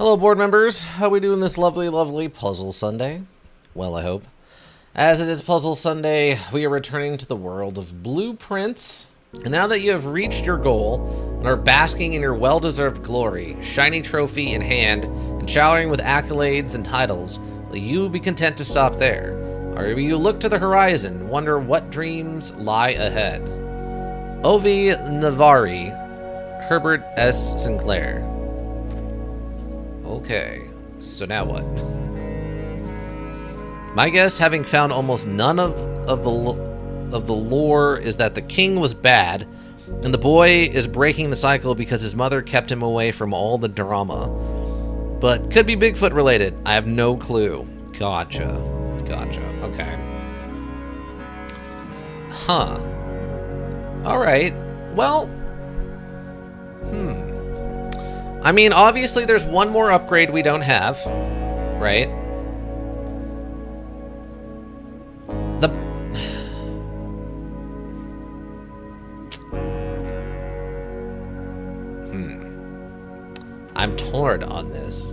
Hello, board members. How we doing this lovely, lovely Puzzle Sunday? Well, I hope. As it is Puzzle Sunday, we are returning to the world of blueprints. And now that you have reached your goal and are basking in your well-deserved glory, shiny trophy in hand, and showering with accolades and titles, will you be content to stop there? Or will you look to the horizon and wonder what dreams lie ahead? Ovi Navari, Herbert S. Sinclair. Okay, so now what? My guess, having found almost none of the lore, is that the king was bad, and the boy is breaking the cycle because his mother kept him away from all the drama. But could be Bigfoot related. I have no clue. Gotcha. Okay. Huh. Alright. Well. I mean, obviously there's one more upgrade we don't have, right? I'm torn on this.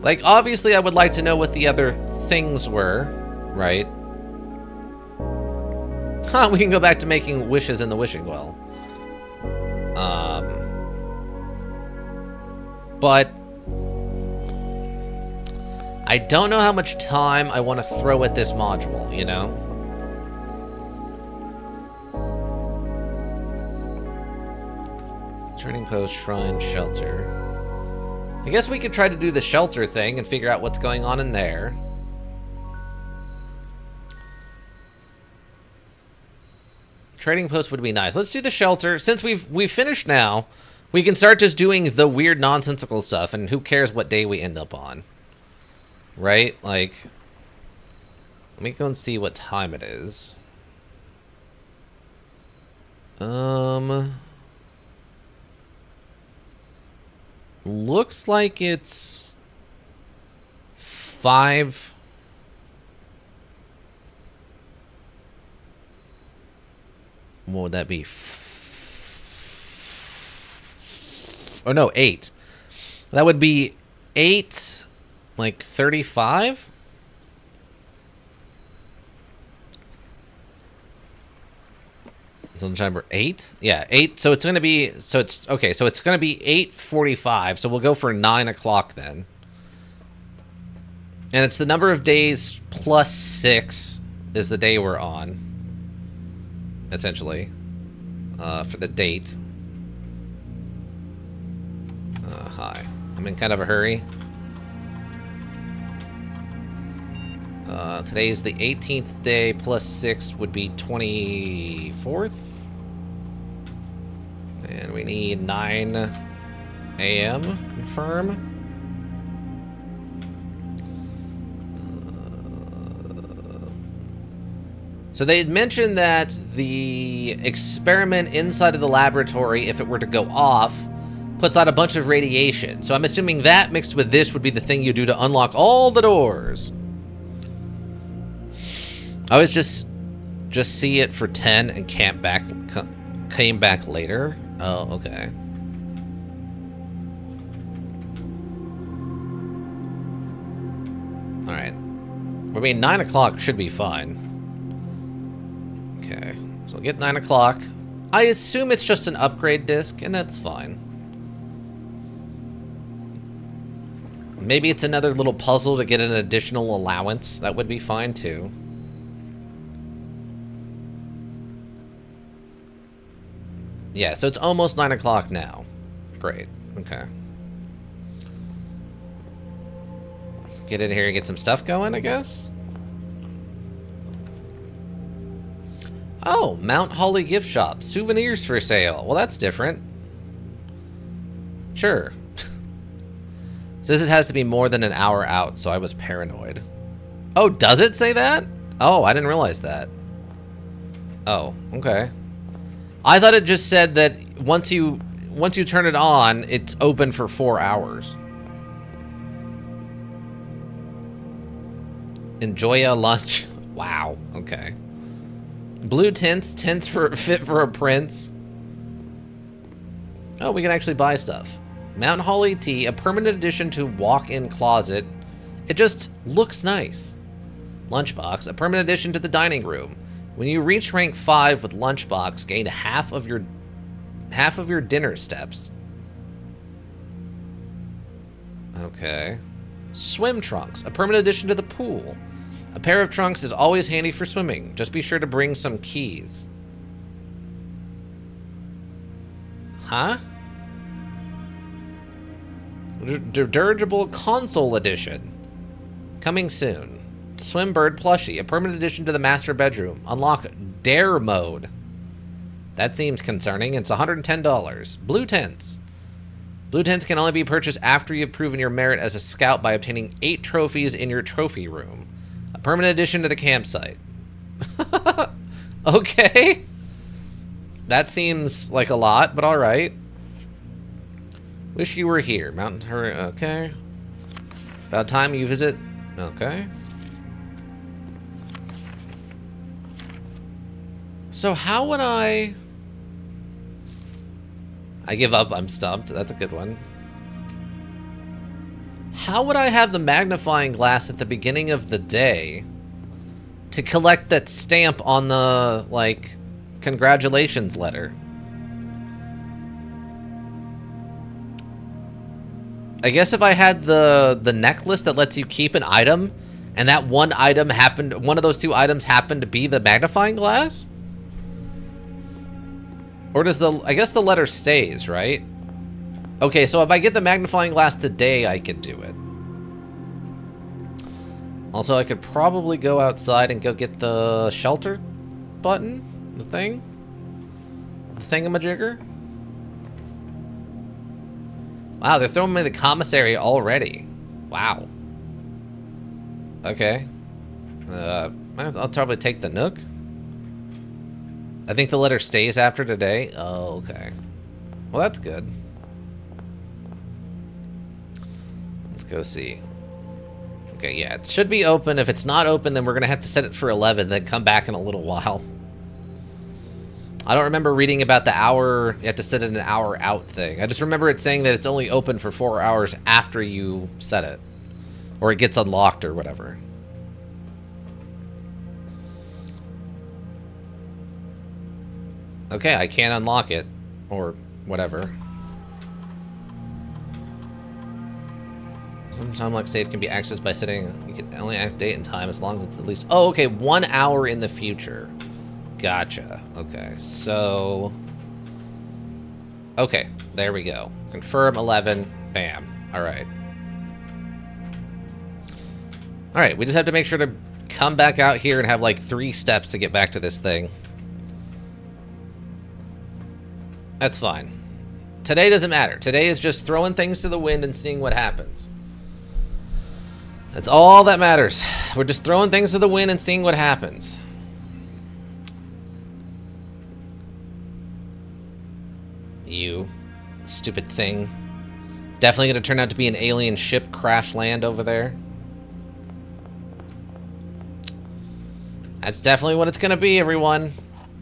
Like, obviously I would like to know what the other things were, right? Huh, we can go back to making wishes in the wishing well. But I don't know how much time I want to throw at this module, you know? Trading post, shrine, shelter. I guess we could try to do the shelter thing and figure out what's going on in there. Trading post would be nice. Let's do the shelter. Since we've finished now, we can start just doing the weird nonsensical stuff, and who cares what day we end up on. Right? Like, let me go and see what time it is. Looks like it's 5. What would that be? Oh no, 8. That would be 8, like 35? Sunshine number 8? Yeah, 8. So it's gonna be, so it's okay, so it's gonna be 8:45, so we'll go for 9 o'clock then. And it's the number of days plus 6 is the day we're on. Essentially. For the date. Hi. I'm in kind of a hurry. Today's the 18th day, plus 6 would be 24th. And we need 9 a.m. Confirm. So they had mentioned that the experiment inside of the laboratory, if it were to go off, puts out a bunch of radiation. So I'm assuming that mixed with this would be the thing you do to unlock all the doors. I always just see it for 10 and came back later. Oh, okay. All right. I mean, 9 o'clock should be fine. Okay, so we'll get 9 o'clock. I assume it's just an upgrade disc, and that's fine. Maybe it's another little puzzle to get an additional allowance. That would be fine, too. Yeah, so it's almost 9 o'clock now. Great, okay. Let's get in here and get some stuff going, I guess. Oh, Mount Holly gift shop. Souvenirs for sale. Well, that's different. Sure. Says it has to be more than an hour out, so I was paranoid. Oh, does it say that? Oh, I didn't realize that. Oh, okay. I thought it just said that once you turn it on, it's open for 4 hours. Enjoy a lunch. Wow, okay. Blue tints fit for a prince. Oh, we can actually buy stuff. Mount Holly Tea, a permanent addition to walk-in closet. It just looks nice. Lunchbox, a permanent addition to the dining room. When you reach rank 5 with Lunchbox, gain half of your dinner steps. Okay. Swim trunks, a permanent addition to the pool. A pair of trunks is always handy for swimming. Just be sure to bring some keys. Huh? Dirigible console edition. Coming soon. Swimbird plushie, a permanent addition to the master bedroom. Unlock dare mode. That seems concerning. It's $110. Blue tents. Blue tents can only be purchased after you've proven your merit as a scout by obtaining 8 trophies in your trophy room. A permanent addition to the campsite. Okay. That seems like a lot, but alright. Wish you were here. Mountain Hurry. Okay. About time you visit. Okay. So how would I give up. I'm stumped. That's a good one. How would I have the magnifying glass at the beginning of the day to collect that stamp on the, like, congratulations letter? I guess if I had the necklace that lets you keep an item, and that one of those 2 items happened to be the magnifying glass? Or does I guess the letter stays, right? Okay, so if I get the magnifying glass today, I could do it. Also, I could probably go outside and go get the shelter button, the thingamajigger. Wow, they're throwing me the commissary already. Wow. Okay. I'll probably take the Nook. I think the letter stays after today. Oh, okay. Well, that's good. Let's go see. Okay, yeah, it should be open. If it's not open, then we're going to have to set it for 11, then come back in a little while. I don't remember reading about the hour, you have to set it an hour out thing. I just remember it saying that it's only open for 4 hours after you set it. Or it gets unlocked or whatever. Okay, I can't unlock it. Or whatever. Some unlock save can be accessed by setting... You can only act date and time as long as it's at least... Oh, okay, 1 hour in the future. Gotcha. Okay, so... Okay, there we go. Confirm 11. Bam. Alright. Alright, we just have to make sure to come back out here and have like 3 steps to get back to this thing. That's fine. Today doesn't matter. Today is just throwing things to the wind and seeing what happens. That's all that matters. We're just throwing things to the wind and seeing what happens. You stupid thing. Definitely going to turn out to be an alien ship crash land over there. That's definitely what it's going to be, everyone.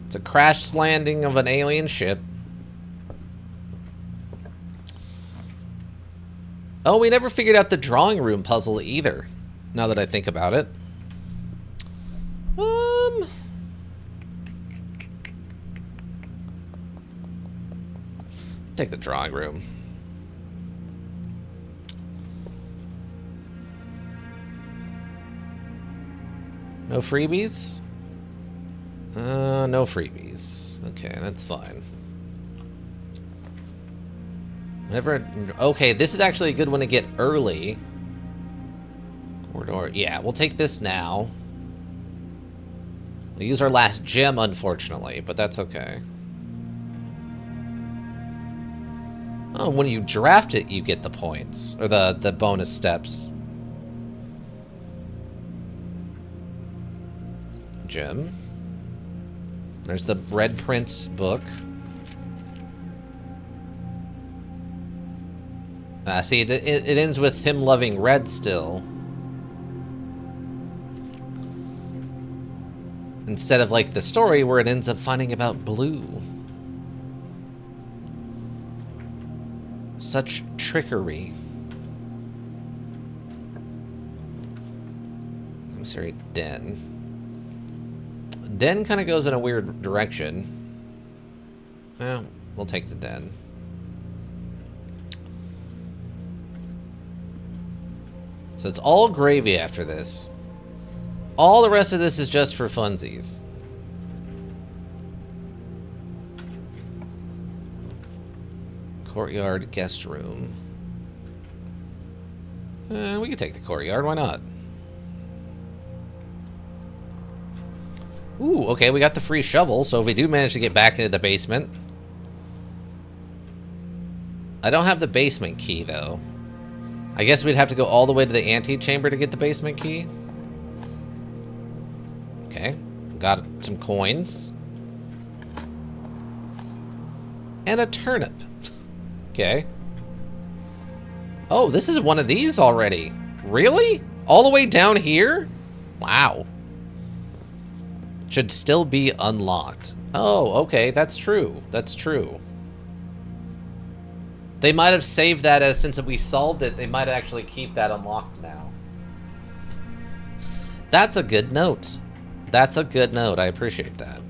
It's a crash landing of an alien ship. Oh, we never figured out the drawing room puzzle either, now that I think about it. Take the drawing room. No freebies? No freebies. Okay, that's fine. Whenever... Okay, this is actually a good one to get early. Corridor. Yeah, we'll take this now. We'll use our last gem, unfortunately, but that's okay. Oh, when you draft it, you get the points. Or the bonus steps. Gem. There's the Red Prince book. See, it ends with him loving red still. Instead of, like, the story where it ends up finding about blue. Such trickery. Commissary den. Den kind of goes in a weird direction. Well, we'll take the den. So it's all gravy after this. All the rest of this is just for funsies. Courtyard guest room. We could take the courtyard, why not? Ooh, okay, we got the free shovel, so if we do manage to get back into the basement. I don't have the basement key, though. I guess we'd have to go all the way to the antechamber to get the basement key. Okay, got some coins. And a turnip. Okay. Oh, this is one of these already. Really? All the way down here? Wow. Should still be unlocked. Oh, okay, that's true. That's true. They might have saved that as, since we solved it, they might actually keep that unlocked now. That's a good note. That's a good note. I appreciate that.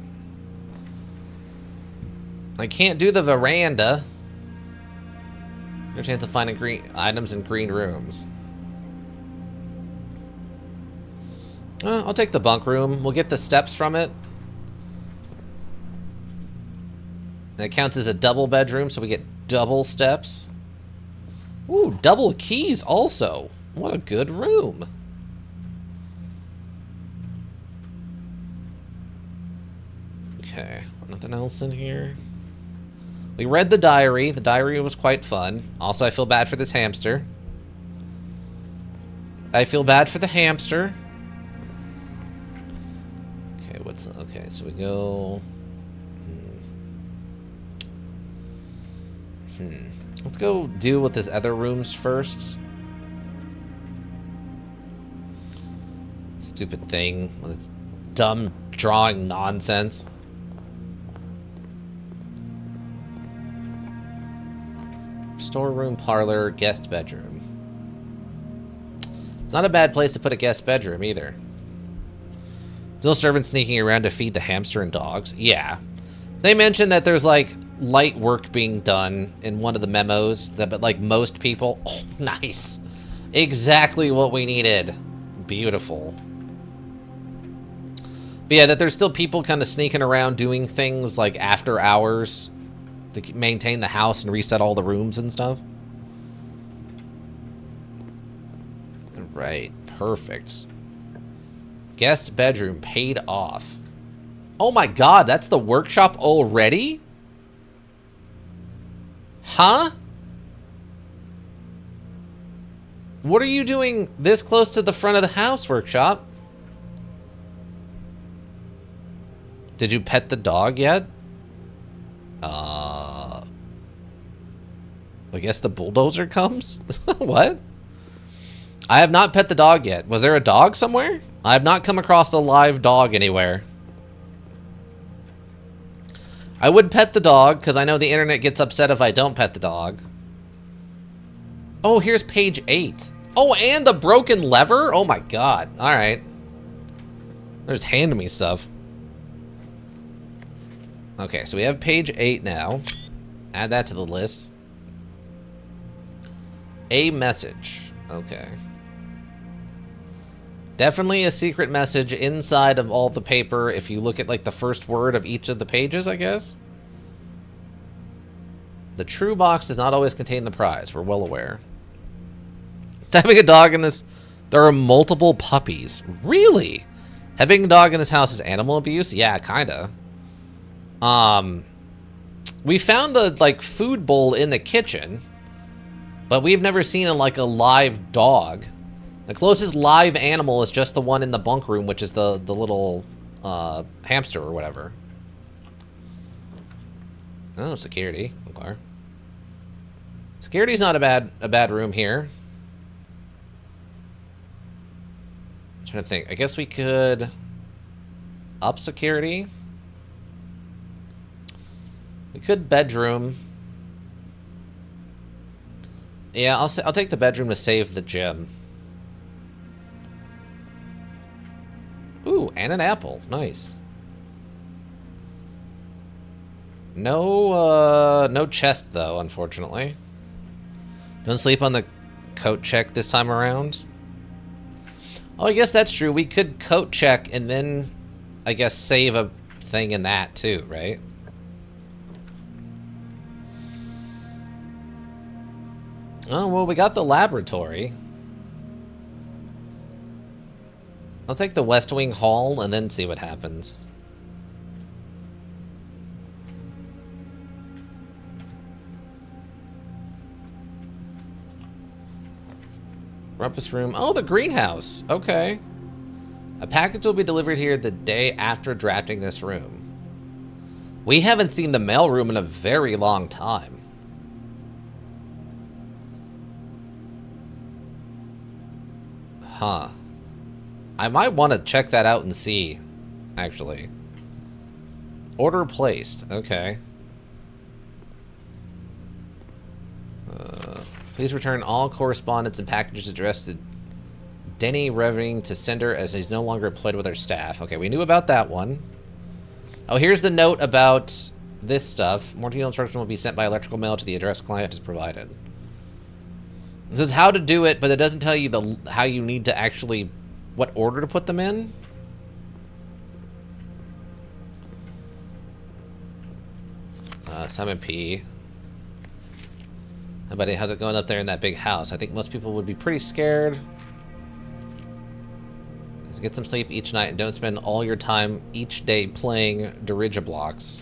I can't do the veranda. No chance of finding green items in green rooms. I'll take the bunk room. We'll get the steps from it. And it counts as a double bedroom, so we get double steps. Ooh, double keys also. What a good room. Okay, nothing else in here. We read the diary. The diary was quite fun. Also, I feel bad for this hamster. I feel bad for the hamster. Okay, okay, so we go... Let's go deal with this other rooms first. Stupid thing with its dumb drawing nonsense. Storeroom, parlor, guest bedroom. It's not a bad place to put a guest bedroom either. There's no servants sneaking around to feed the hamster and dogs. Yeah. They mentioned that there's like light work being done in one of the memos, that, but like most people... Oh, nice. Exactly what we needed. Beautiful. But yeah, that there's still people kind of sneaking around doing things like after hours to maintain the house and reset all the rooms and stuff. Right, perfect. Guest bedroom paid off. Oh my god, that's the workshop already? Huh? What are you doing this close to the front of the house, workshop? Did you pet the dog yet? I guess the bulldozer comes? What? I have not pet the dog yet. Was there a dog somewhere? I have not come across a live dog anywhere. I would pet the dog, because I know the internet gets upset if I don't pet the dog. Oh, here's page 8. Oh, and the broken lever? Oh my god. Alright. They're just handing me stuff. Okay, so we have page 8 now. Add that to the list. A message. Okay. Definitely a secret message inside of all the paper if you look at like the first word of each of the pages, I guess. The true box does not always contain the prize. We're well aware. Having a dog in this... There are multiple puppies. Really? Having a dog in this house is animal abuse? Yeah, kinda. We found the like food bowl in the kitchen, but we've never seen a live dog. The closest live animal is just the one in the bunk room, which is the little hamster or whatever. Oh, security. Okay. Security's not a bad room here. I'm trying to think. I guess we could up security. We could bedroom. Yeah, I'll take the bedroom to save the gem. Ooh, and an apple. Nice. No chest, though, unfortunately. Don't sleep on the coat check this time around. Oh, I guess that's true. We could coat check and then, I guess, save a thing in that, too, right? Oh, well, we got the laboratory. I'll take the West Wing Hall and then see what happens. Rumpus room. Oh, the greenhouse. Okay. A package will be delivered here the day after drafting this room. We haven't seen the mailroom in a very long time. Huh. I might want to check that out and see, actually. Order placed. Okay. Please return all correspondence and packages addressed to Denny Revering to sender as he's no longer employed with our staff. Okay, we knew about that one. Oh, here's the note about this stuff. More detailed instruction will be sent by electrical mail to the address client has provided. This is how to do it, but it doesn't tell you how you need to actually, what order to put them in. Simon P. Hey buddy, how's it going up there in that big house? I think most people would be pretty scared. Just get some sleep each night and don't spend all your time each day playing Dirigiblocks.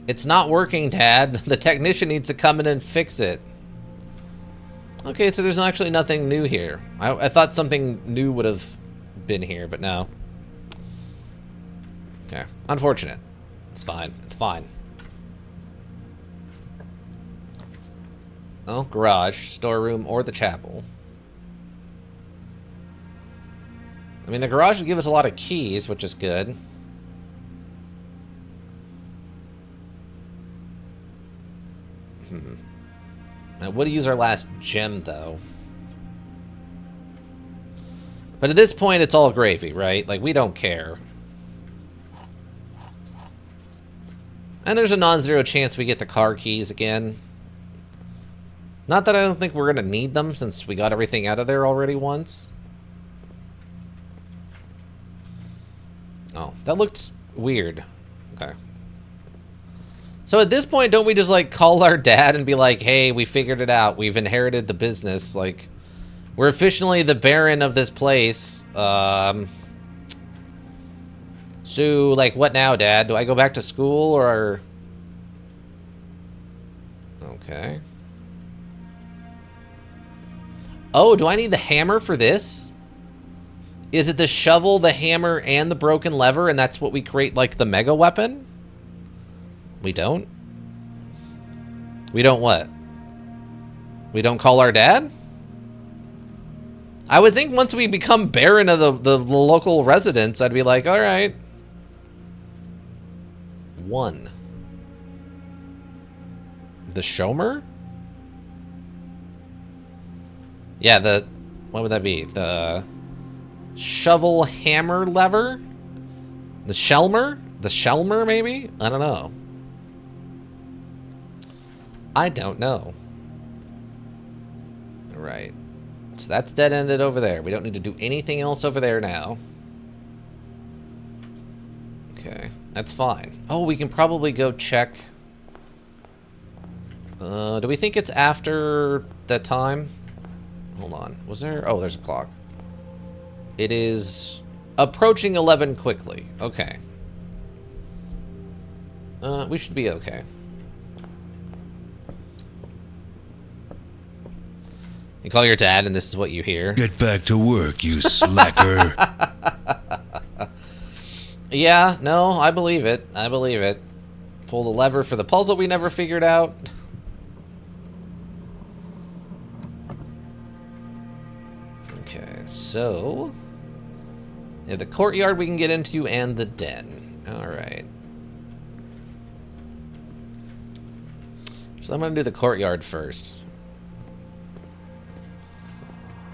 It's not working, Dad. The technician needs to come in and fix it. Okay, so there's actually nothing new here. I thought something new would have been here, but no. Okay, unfortunate. It's fine. It's fine. Oh, garage, storeroom, or the chapel. I mean, the garage will give us a lot of keys, which is good. Now, would use our last gem, though. But at this point, it's all gravy, right? Like, we don't care. And there's a non-zero chance we get the car keys again. Not that I don't think we're going to need them, since we got everything out of there already once. Oh, that looked weird. Okay. So at this point, don't we just, like, call our dad and be like, hey, we figured it out. We've inherited the business. Like, we're officially the baron of this place. So, like, what now, Dad? Do I go back to school, or... Okay. Oh, do I need the hammer for this? Is it the shovel, the hammer, and the broken lever, and that's what we create, like, the mega weapon? We don't? We don't what? We don't call our dad? I would think once we become Baron of the local residents, I'd be like, alright. 1. The Shomer? Yeah, what would that be? The shovel hammer lever? The Shelmer? The Shelmer, maybe? I don't know. I don't know. Alright. So that's dead-ended over there. We don't need to do anything else over there now. Okay, that's fine. Oh, we can probably go check. Do we think it's after that time? Hold on. Was there? Oh, there's a clock. It is approaching 11 quickly. Okay. We should be okay. You call your dad and this is what you hear. Get back to work, you slacker. Yeah, no, I believe it. I believe it. Pull the lever for the puzzle we never figured out. Okay, so... we have the courtyard we can get into and the den. Alright. So I'm going to do the courtyard first.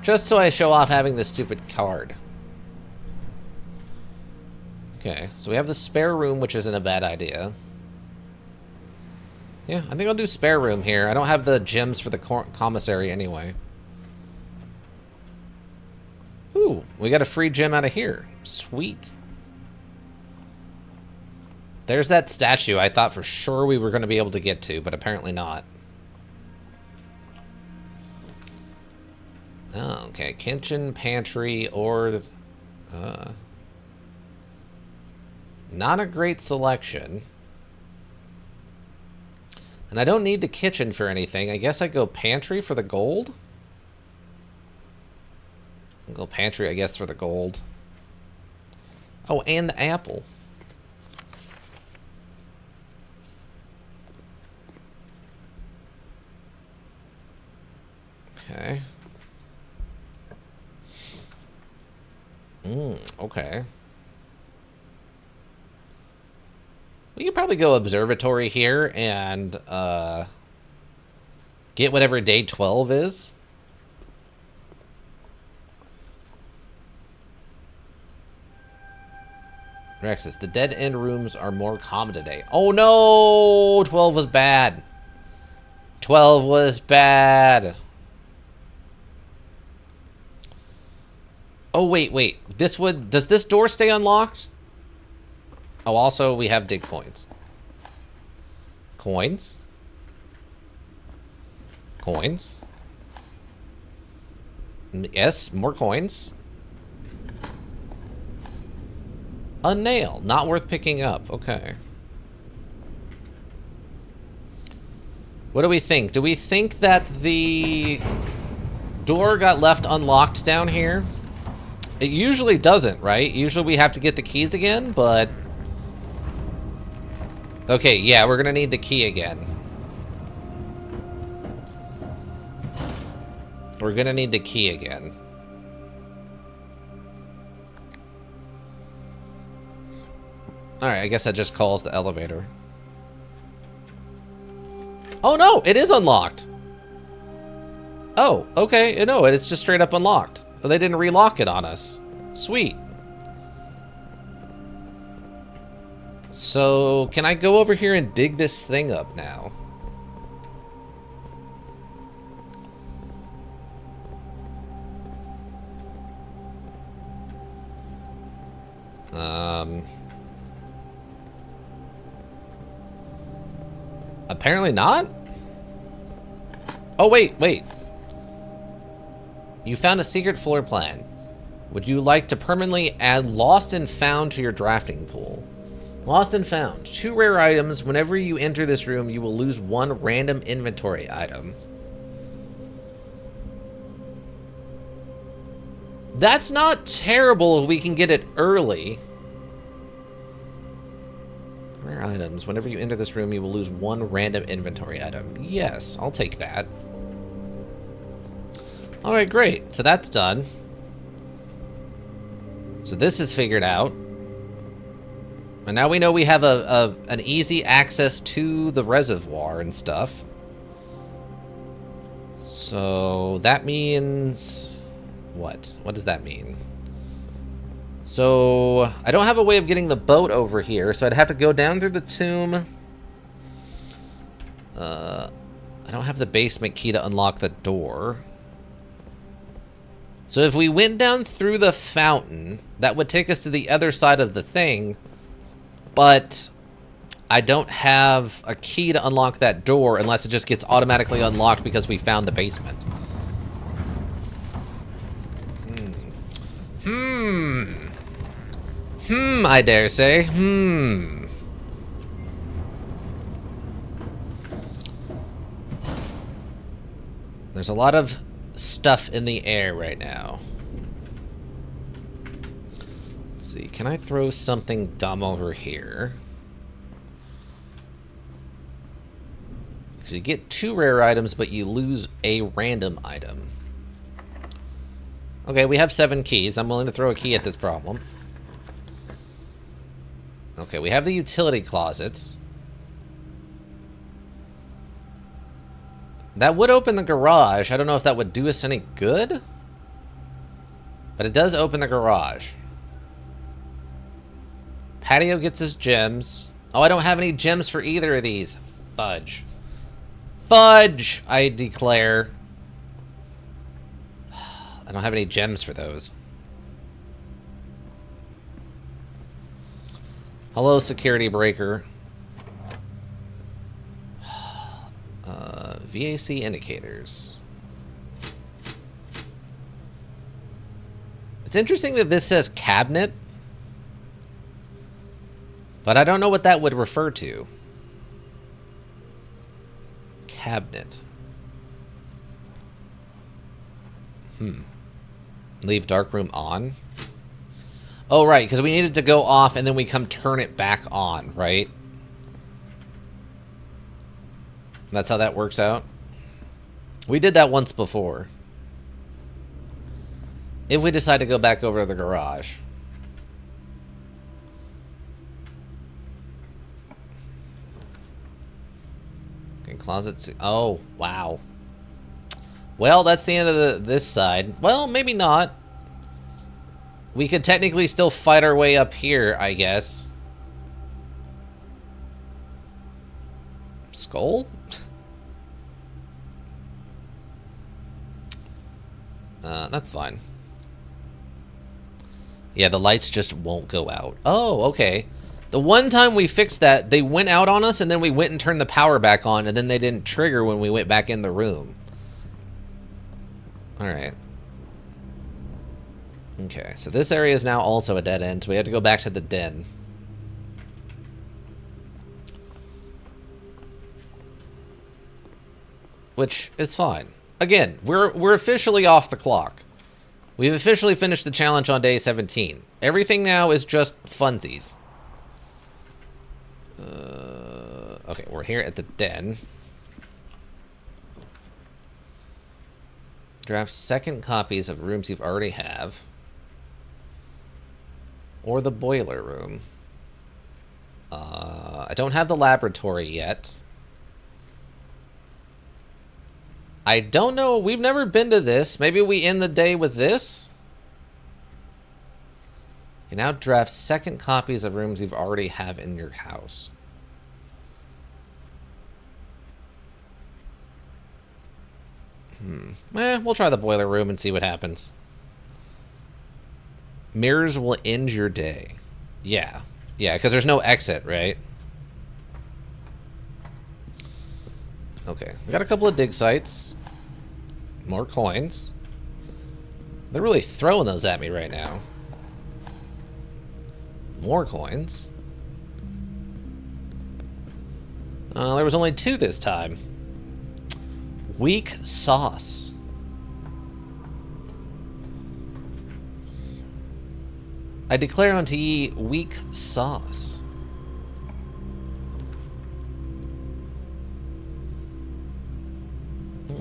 Just so I show off having this stupid card. Okay, so we have the spare room, which isn't a bad idea. Yeah, I think I'll do spare room here. I don't have the gems for the commissary anyway. Ooh, we got a free gem out of here. Sweet. There's that statue I thought for sure we were going to be able to get to, but apparently not. Oh, okay, kitchen, pantry, or... not a great selection. And I don't need the kitchen for anything. I guess I go pantry for the gold? I'll go pantry, I guess, for the gold. Oh, and the apple. Okay. Okay. We could probably go observatory here and get whatever day 12 is. Rexus, the dead end rooms are more common today. Oh no! 12 was bad. 12 was bad. Oh, wait. Does this door stay unlocked? Oh, also, we have dig coins. Coins. Coins. Yes, more coins. A nail. Not worth picking up. Okay. What do we think? Do we think that the door got left unlocked down here? It usually doesn't, right? Usually we have to get the keys again, but... Okay, yeah, we're gonna need the key again. We're gonna need the key again. Alright, I guess that just calls the elevator. Oh no, it is unlocked! Oh, okay, no, it's just straight up unlocked. They didn't relock it on us. Sweet. So, can I go over here and dig this thing up now? Apparently not? Oh, wait. You found a secret floor plan. Would you like to permanently add Lost and Found to your drafting pool? Lost and Found. 2 rare items. Whenever you enter this room, you will lose 1 random inventory item. That's not terrible if we can get it early. Rare items. Whenever you enter this room, you will lose 1 random inventory item. Yes, I'll take that. Alright, great. So that's done. So this is figured out. And now we know we have an easy access to the reservoir and stuff. So that means... What? What does that mean? So I don't have a way of getting the boat over here, so I'd have to go down through the tomb. I don't have the basement key to unlock the door. So if we went down through the fountain, that would take us to the other side of the thing, but I don't have a key to unlock that door unless it just gets automatically unlocked because we found the basement. I dare say. There's a lot of stuff in the air right now. Let's see, can I throw something dumb over here? So you get 2 rare items, but you lose a random item. Okay, we have 7 keys. I'm willing to throw a key at this problem. Okay, we have the utility closets. That would open the garage. I don't know if that would do us any good. But it does open the garage. Patio gets his gems. Oh, I don't have any gems for either of these. Fudge. Fudge, I declare. I don't have any gems for those. Hello, security breaker. VAC indicators. It's interesting that this says cabinet, but I don't know what that would refer to. Cabinet. Leave darkroom on. Oh, right, because we needed to go off and then we come turn it back on, right? That's how that works out. We did that once before. If we decide to go back over to the garage. Okay, closets. Oh, wow. Well, that's the end of this side. Well, maybe not. We could technically still fight our way up here, I guess. Skull? That's fine. Yeah, the lights just won't go out. Oh, okay. The one time we fixed that, they went out on us, and then we went and turned the power back on, and then they didn't trigger when we went back in the room. Alright. Okay, so this area is now also a dead end, so we have to go back to the den. Which is fine. Again, we're officially off the clock. We've officially finished the challenge on day 17. Everything now is just funsies. Okay, we're here at the den. Draft second copies of rooms you already have. Or the boiler room. I don't have the laboratory yet. I don't know. We've never been to this. Maybe we end the day with this? You can now draft second copies of rooms you've already have in your house. We'll try the boiler room and see what happens. Mirrors will end your day. Yeah. Yeah, because there's no exit, right? Okay. We got a couple of dig sites. More coins. They're really throwing those at me right now. More coins. There was only 2 this time. Weak sauce. I declare unto ye weak sauce.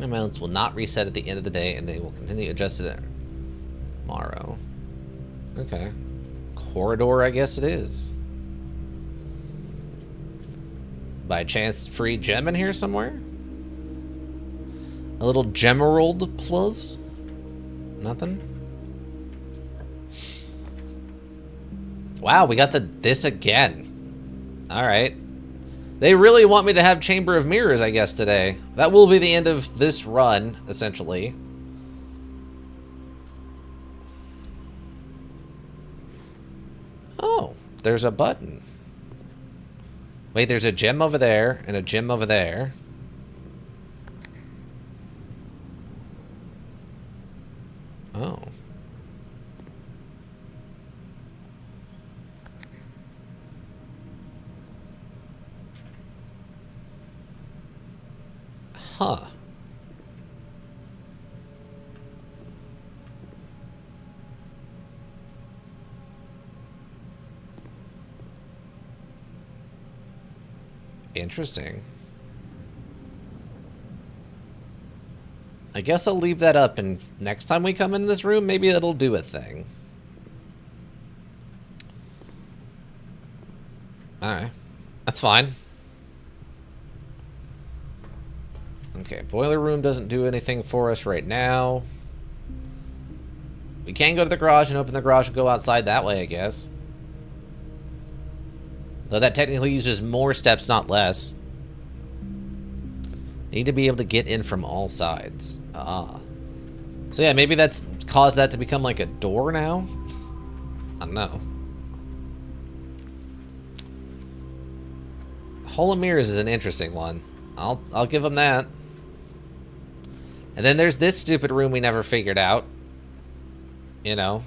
Amounts will not reset at the end of the day, and they will continue adjusted tomorrow. Okay. Corridor, I guess it is. By chance, free gem in here somewhere? A little gemerald plus? Nothing? Wow, we got this again. Alright. They really want me to have Chamber of Mirrors, I guess, today. That will be the end of this run, essentially. Oh, there's a button. Wait, there's a gem over there, and a gem over there. Oh. Huh. Interesting. I guess I'll leave that up, and next time we come in this room, maybe it'll do a thing. Alright. That's fine. Okay, boiler room doesn't do anything for us right now. We can go to the garage and open the garage and go outside that way, I guess. Though that technically uses more steps, not less. Need to be able to get in from all sides. Ah. So yeah, maybe that's caused that to become like a door now? I don't know. Hole of Mirrors is an interesting one. I'll give them that. And then there's this stupid room we never figured out. You know.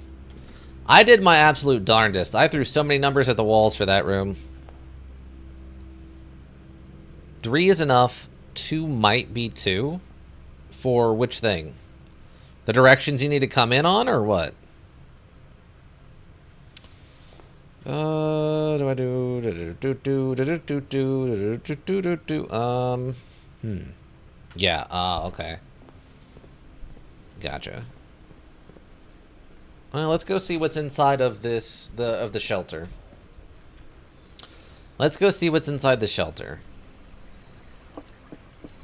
I did my absolute darndest. I threw so many numbers at the walls for that room. 3 is enough. 2 might be 2. For which thing? The directions you need to come in on, or what? Do I do? Yeah, okay. Gotcha. Well, let's go see what's inside of this, of the shelter. Let's go see what's inside the shelter.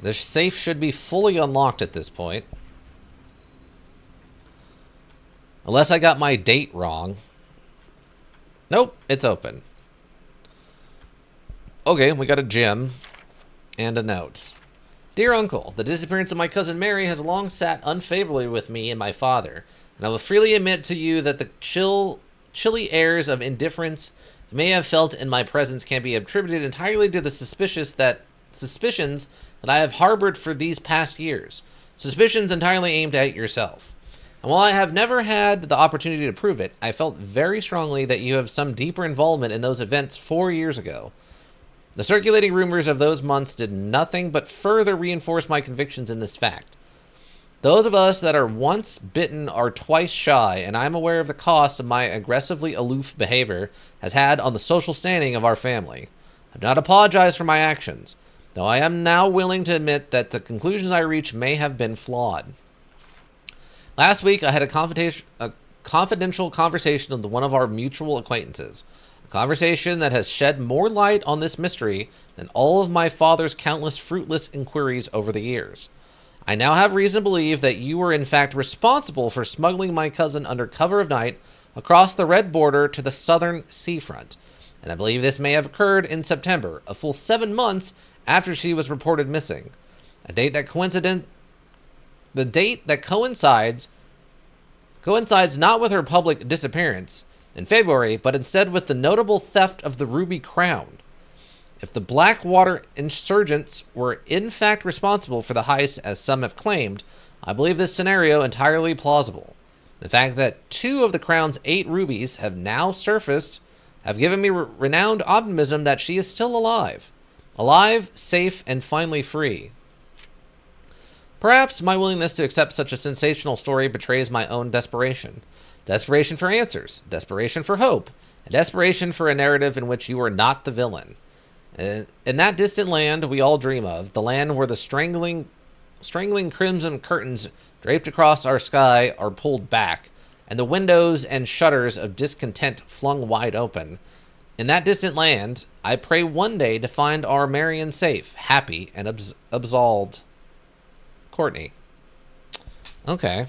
The safe should be fully unlocked at this point. Unless I got my date wrong. Nope, it's open. Okay, we got a gem and a note. Dear Uncle, the disappearance of my cousin Mary has long sat unfavorably with me and my father, and I will freely admit to you that the chilly airs of indifference you may have felt in my presence can be attributed entirely to the suspicions that I have harbored for these past years. Suspicions entirely aimed at yourself. And while I have never had the opportunity to prove it, I felt very strongly that you have some deeper involvement in those events 4 years ago. The circulating rumors of those months did nothing but further reinforce my convictions in this fact. Those of us that are once bitten are twice shy, and I am aware of the cost of my aggressively aloof behavior has had on the social standing of our family. I do not apologize for my actions, though I am now willing to admit that the conclusions I reach may have been flawed. Last week, I had a confidential conversation with one of our mutual acquaintances. A conversation that has shed more light on this mystery than all of my father's countless fruitless inquiries over the years. I now have reason to believe that you were in fact responsible for smuggling my cousin under cover of night across the red border to the southern seafront. And I believe this may have occurred in September, a full 7 months after she was reported missing. A date that coincides not with her public disappearance in February, but instead with the notable theft of the Ruby Crown. If the Blackwater insurgents were in fact responsible for the heist, as some have claimed, I believe this scenario entirely plausible. The fact that 2 of the Crown's 8 rubies have now surfaced have given me renowned optimism that she is still alive. Alive, safe, and finally free. Perhaps my willingness to accept such a sensational story betrays my own desperation. Desperation for answers, desperation for hope, and desperation for a narrative in which you are not the villain. In that distant land we all dream of, the land where the strangling crimson curtains draped across our sky are pulled back, and the windows and shutters of discontent flung wide open. In that distant land, I pray one day to find our Marion safe, happy, and absolved. Courtney. Okay.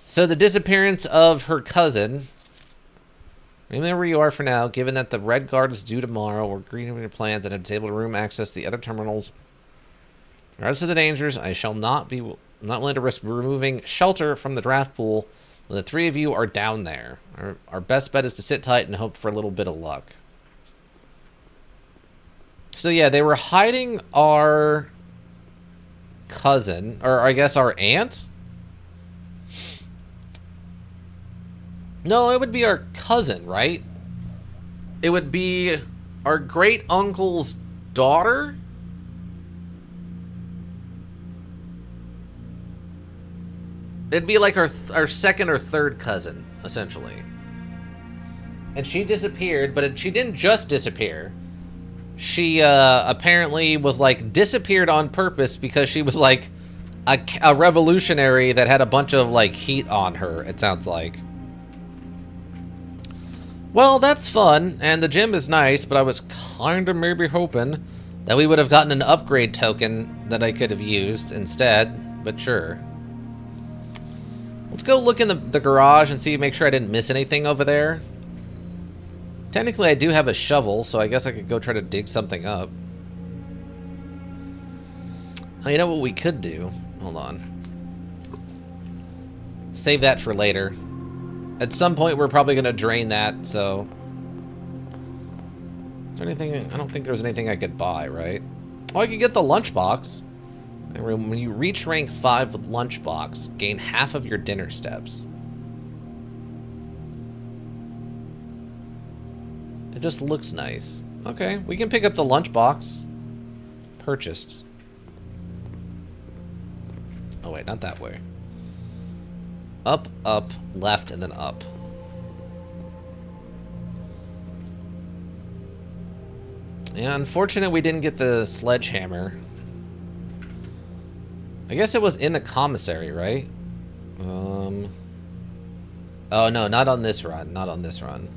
So the disappearance of her cousin. Remember where you are for now, given that the Red Guard is due tomorrow. We're agreeing with your plans and have disabled room access to the other terminals. Regardless of the dangers, I shall not willing to risk removing shelter from the draft pool when the 3 of you are down there. Our best bet is to sit tight and hope for a little bit of luck. So yeah, they were hiding our cousin, or I guess our aunt? No, it would be our cousin, right? It would be our great uncle's daughter? It'd be like our second or third cousin, essentially. And she disappeared, but she didn't just disappear. She apparently was like disappeared on purpose because she was like a revolutionary that had a bunch of like heat on her, it sounds like. Well, that's fun, and the gym is nice, but I was kind of maybe hoping that we would have gotten an upgrade token that I could have used instead, but sure. Let's go look in the garage and see, make sure I didn't miss anything over there. Technically, I do have a shovel, so I guess I could go try to dig something up. Oh, you know what we could do? Hold on. Save that for later. At some point, we're probably going to drain that, so... Is there anything... I don't think there's anything I could buy, right? Oh, I could get the lunchbox. When you reach rank 5 with lunchbox, gain half of your dinner steps. It just looks nice. Okay, we can pick up the lunchbox. Purchased. Oh wait, not that way. Up, up, left, and then up. Yeah, unfortunate we didn't get the sledgehammer. I guess it was in the commissary, right? Oh no, not on this run. Not on this run.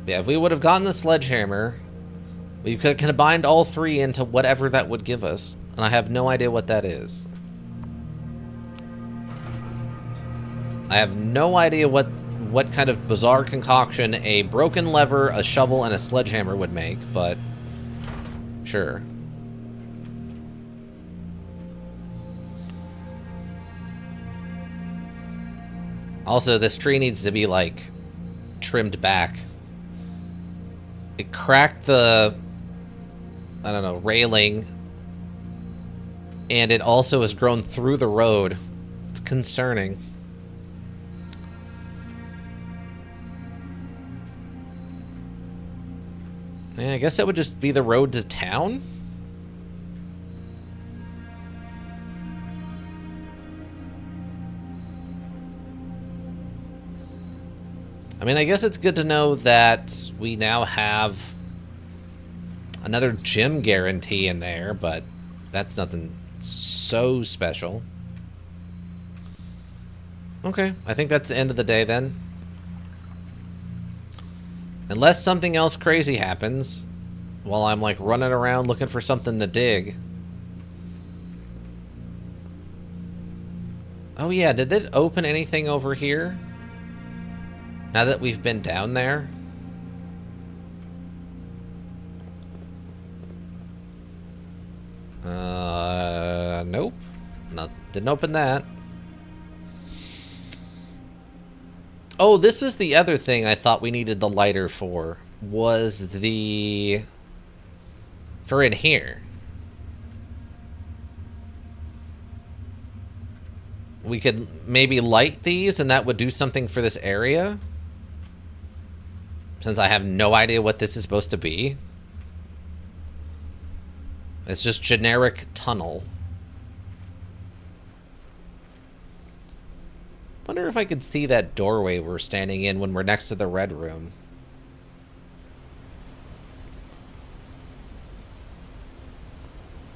Yeah, if we would have gotten the sledgehammer, we could have combined all three into whatever that would give us. And I have no idea what that is. I have no idea what kind of bizarre concoction a broken lever, a shovel, and a sledgehammer would make, but sure. Also, this tree needs to be, like, trimmed back. It cracked the, I don't know, railing. And it also has grown through the road. It's concerning. Yeah, I guess that would just be the road to town? I mean, I guess it's good to know that we now have another gym guarantee in there, but that's nothing so special. Okay, I think that's the end of the day then. Unless something else crazy happens while I'm like running around looking for something to dig. Oh yeah, did it open anything over here? Now that we've been down there? Nope. Didn't open that. Oh, this was the other thing I thought we needed the lighter for. Was the... for in here. We could maybe light these and that would do something for this area. Since I have no idea what this is supposed to be. It's just generic tunnel. Wonder if I could see that doorway we're standing in when we're next to the red room.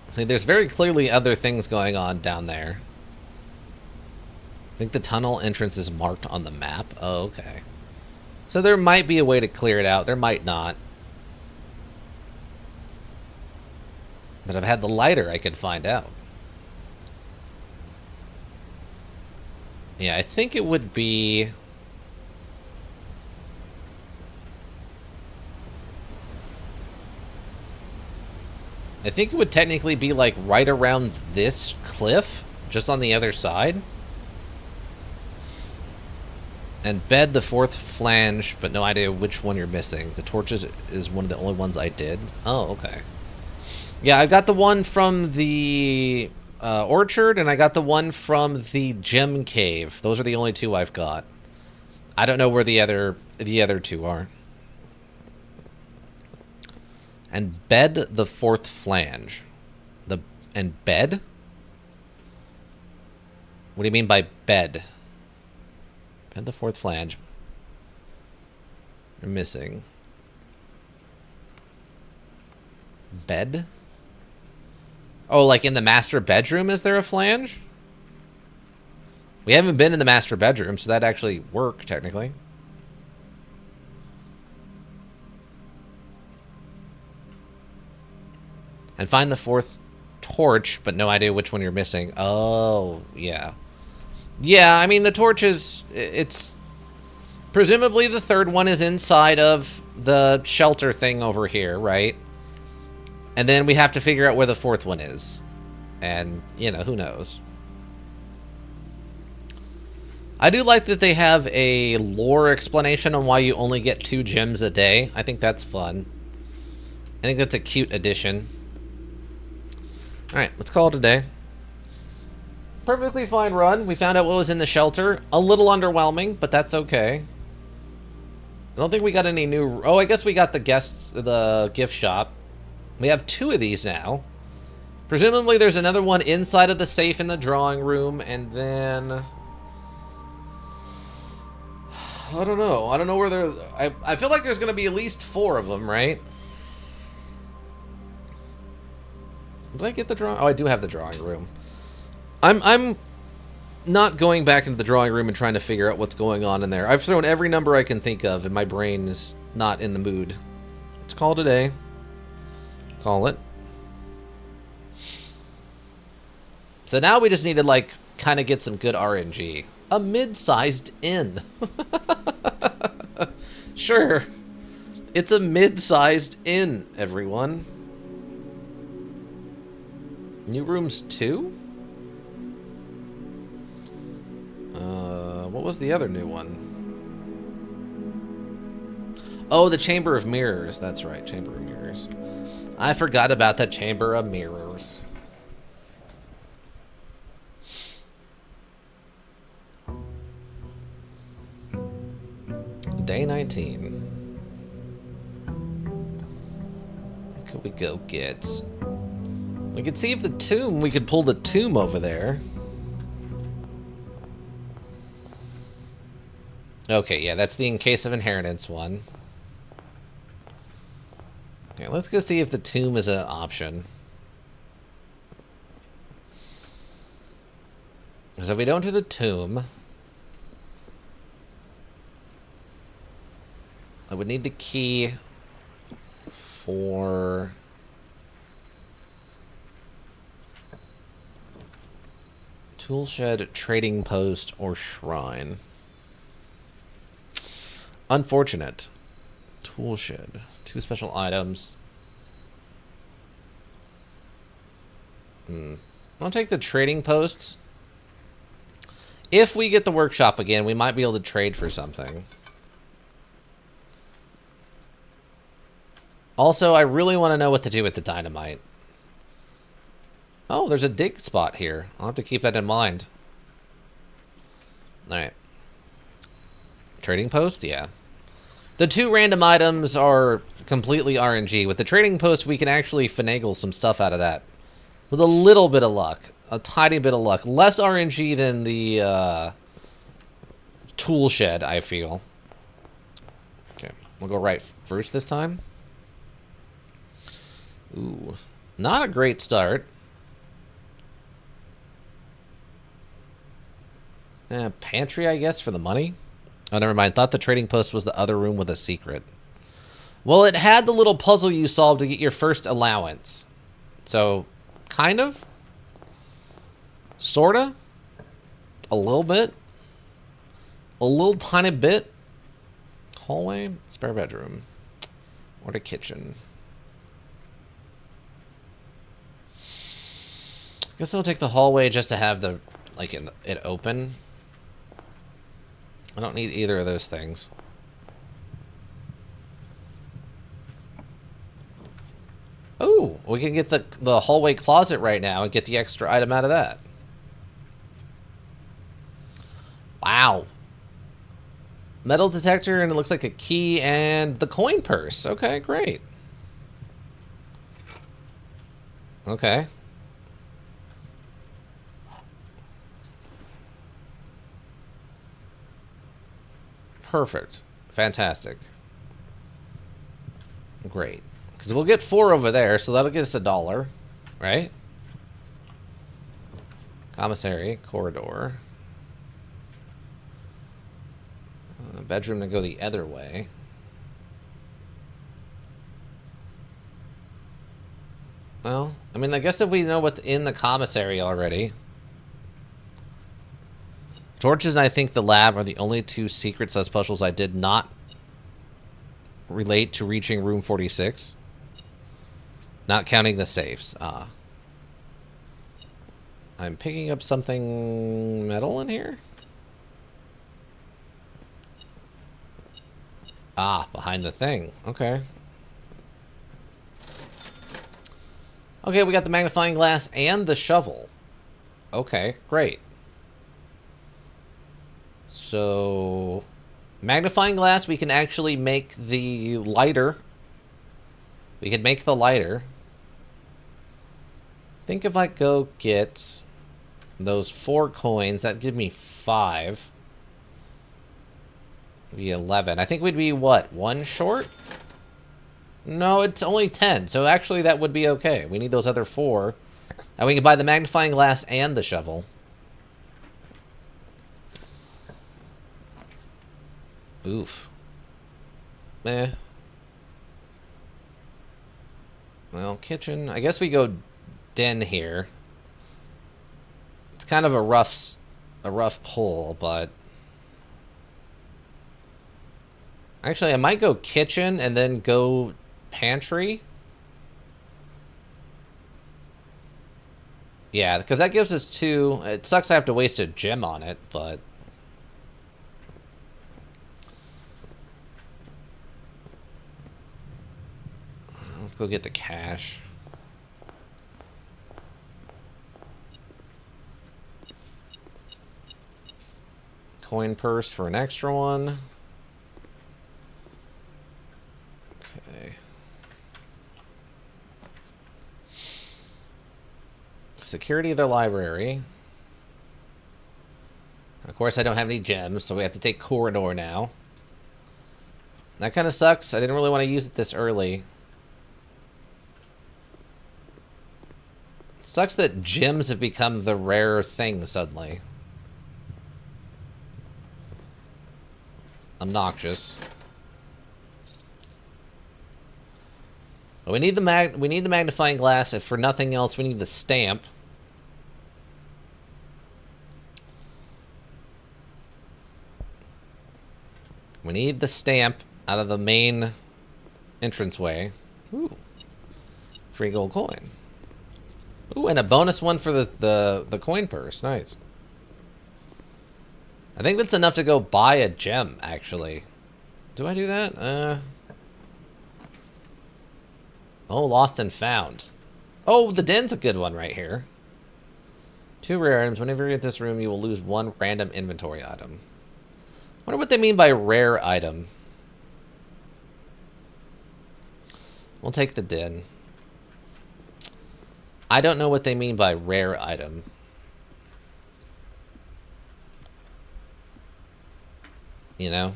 See, there's very clearly other things going on down there. I think the tunnel entrance is marked on the map. Oh, okay. So there might be a way to clear it out. There might not. But if I had the lighter, I could find out. Yeah, I think it would be... I think it would technically be like right around this cliff, just on the other side. And bed the fourth flange, but no idea which one you're missing. The torches is one of the only ones I did. Oh, okay. Yeah, I got the one from the orchard, and I got the one from the gem cave. Those are the only two I've got. I don't know where the other two are. And bed the fourth flange. And bed? What do you mean by bed? Bed the fourth flange. You're missing. Bed? Oh, like in the master bedroom, is there a flange? We haven't been in the master bedroom, so that'd actually work, technically. And find the fourth torch, but no idea which one you're missing. Oh, yeah. Yeah, I mean, the torches, it's... Presumably the third one is inside of the shelter thing over here, right? And then we have to figure out where the fourth one is. And, you know, who knows? I do like that they have a lore explanation on why you only get 2 gems a day. I think that's fun. I think that's a cute addition. Alright, let's call it a day. Perfectly fine run. We found out what was in the shelter. A little underwhelming, but that's okay. I don't think we got any new... Oh, I guess we got the gift shop. We have 2 of these now. Presumably there's another one inside of the safe in the drawing room, and then... I don't know. I don't know where there's... I feel like there's going to be at least 4 of them, right? Did I get the drawing? Oh, I do have the drawing room. I'm not going back into the drawing room and trying to figure out what's going on in there. I've thrown every number I can think of, and my brain is not in the mood. Let's call it a day. Call it. So now we just need to, like, kind of get some good RNG. A mid-sized inn. Sure. It's a mid-sized inn, everyone. New rooms 2? What was the other new one? Oh, the Chamber of Mirrors. That's right, Chamber of Mirrors. I forgot about the Chamber of Mirrors. Day 19. What could we go get? We could see if the tomb, we could pull the tomb over there. Okay, yeah, that's the in case of inheritance one. Okay, let's go see if the tomb is an option. Because if we don't do the tomb, I would need the key for... Toolshed, Trading Post, or Shrine. Unfortunate. Toolshed. 2 special items. I'll take the Trading Posts. If we get the workshop again, we might be able to trade for something. Also, I really want to know what to do with the dynamite. Oh, there's a dig spot here. I'll have to keep that in mind. Alright. Trading post? Yeah. The 2 random items are completely RNG. With the trading post, we can actually finagle some stuff out of that. With a little bit of luck. A tiny bit of luck. Less RNG than the tool shed, I feel. Okay, we'll go right first this time. Ooh. Not a great start. Pantry, I guess, for the money? Oh, never mind. Thought the trading post was the other room with a secret. Well, it had the little puzzle you solved to get your first allowance. So, kind of? Sorta? A little bit? A little tiny bit? Hallway? Spare bedroom. Or the kitchen. Guess I'll take the hallway just to have the, like, it open. I don't need either of those things. Oh, we can get the hallway closet right now and get the extra item out of that. Wow. Metal detector, and it looks like a key and the coin purse. Okay, great. Okay. Perfect. Fantastic. Great. Because we'll get 4 over there, so that'll get us $1, right? Commissary, corridor. Bedroom to go the other way. Well, I mean, I guess if we know what's in the commissary already. Torches and I think the lab are the only two secret sus puzzles I did not relate to reaching room 46. Not counting the safes. I'm picking up something metal in here. Behind the thing. Okay. Okay, we got the magnifying glass and the shovel. Okay, great. So, magnifying glass, we can actually make the lighter. We can make the lighter. I think if I go get those 4 coins, that'd give me 5. Be 11. I think we'd be, what, 1 short? No, it's only 10, so actually that would be okay. We need those other 4. And we can buy the magnifying glass and the shovel. Oof. Well, kitchen. I guess we go den here. It's kind of a rough pull, but... Actually, I might go kitchen and then go pantry. Yeah, because that gives us 2. It sucks I have to waste a gem on it, but... Let's go get the cash. Coin purse for an extra one. Okay. Security of the library. Of course, I don't have any gems, so we have to take corridor now. That kind of sucks. I didn't really want to use it this early. It sucks that gems have become the rare thing suddenly. Obnoxious. But we need the magnifying glass. If for nothing else, we need the stamp. We need the stamp out of the main entranceway. Ooh. Free gold coin. Ooh, and a bonus one for the coin purse. Nice. I think that's enough to go buy a gem, actually. Do I do that? Oh, lost and found. Oh, the den's a good one right here. 2 rare items. Whenever you get this room, you will lose 1 random inventory item. Wonder what they mean by rare item. We'll take the den. I don't know what they mean by rare item. You know?